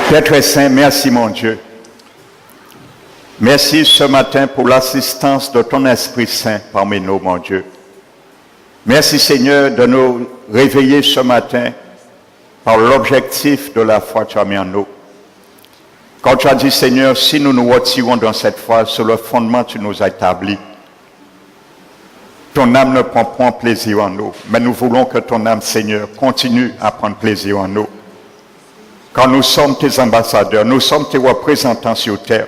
Père très saint, merci mon Dieu. Merci ce matin pour l'assistance de ton Esprit Saint parmi nous, mon Dieu. Merci Seigneur de nous réveiller ce matin par l'objectif de la foi que tu as mis en nous. Quand tu as dit Seigneur, si nous nous retirons dans cette foi sur le fondement que tu nous as établi, ton âme ne prend point plaisir en nous, mais nous voulons que ton âme Seigneur continue à prendre plaisir en nous. Quand nous sommes tes ambassadeurs, nous sommes tes représentants sur terre.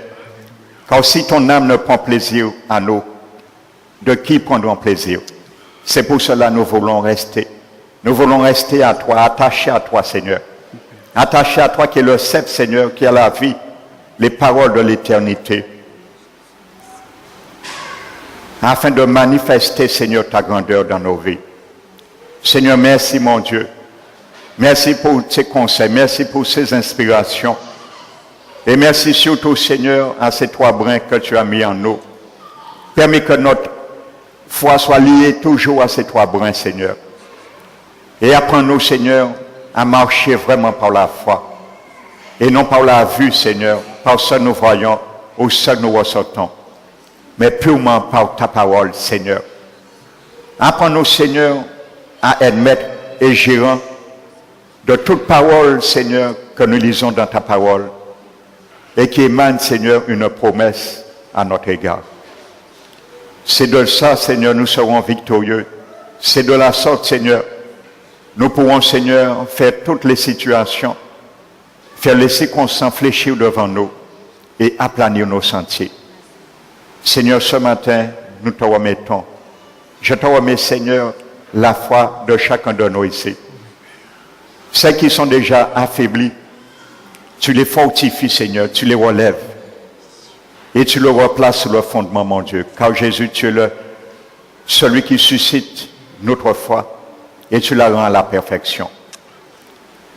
Car si ton âme ne prend plaisir à nous, de qui prendront plaisir? C'est pour cela que nous voulons rester. Nous voulons rester à toi, attachés à toi, Seigneur. Attachés à toi qui est le seul Seigneur, qui a la vie, les paroles de l'éternité. Afin de manifester, Seigneur, ta grandeur dans nos vies. Seigneur, merci, mon Dieu. Merci pour tes conseils, merci pour ces inspirations. Et merci surtout, Seigneur, à ces trois brins que tu as mis en nous. Permets que notre foi soit liée toujours à ces trois brins, Seigneur. Et apprends-nous, Seigneur, à marcher vraiment par la foi. Et non par la vue, Seigneur, par ce que nous voyons ou ce que nous ressentons. Mais purement par ta parole, Seigneur. Apprends-nous, Seigneur, à être maître et gérant de toute parole, Seigneur, que nous lisons dans ta parole. Et qui émane, Seigneur, une promesse à notre égard. C'est de ça, Seigneur, nous serons victorieux. C'est de la sorte, Seigneur, nous pourrons, Seigneur, faire toutes les situations, faire les circonstances fléchir devant nous et aplanir nos sentiers. Seigneur, ce matin, nous te remettons. Je te remets, Seigneur, la foi de chacun de nous ici. Ceux qui sont déjà affaiblis, tu les fortifies, Seigneur, tu les relèves. Et tu le replaces sur le fondement, mon Dieu. Car Jésus, tu es celui qui suscite notre foi et tu la rends à la perfection.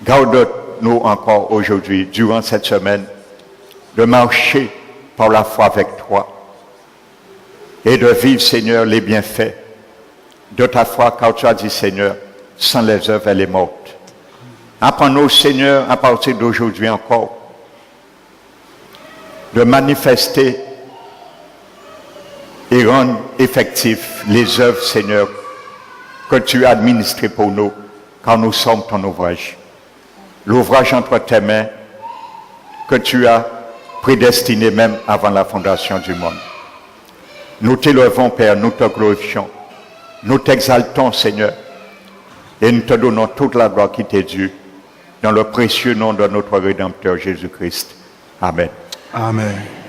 Garde-nous encore aujourd'hui, durant cette semaine, de marcher par la foi avec toi et de vivre, Seigneur, les bienfaits de ta foi, car tu as dit, Seigneur, sans les œuvres, elle est morte. Apprends-nous, Seigneur, à partir d'aujourd'hui encore, de manifester et rendre effectifs les œuvres, Seigneur, que tu as administrées pour nous, car nous sommes ton ouvrage. L'ouvrage entre tes mains que tu as prédestiné même avant la fondation du monde. Nous t'élevons, Père, nous te glorifions, nous t'exaltons, Seigneur, et nous te donnons toute la gloire qui t'est due, dans le précieux nom de notre Rédempteur Jésus-Christ. Amen. Amen.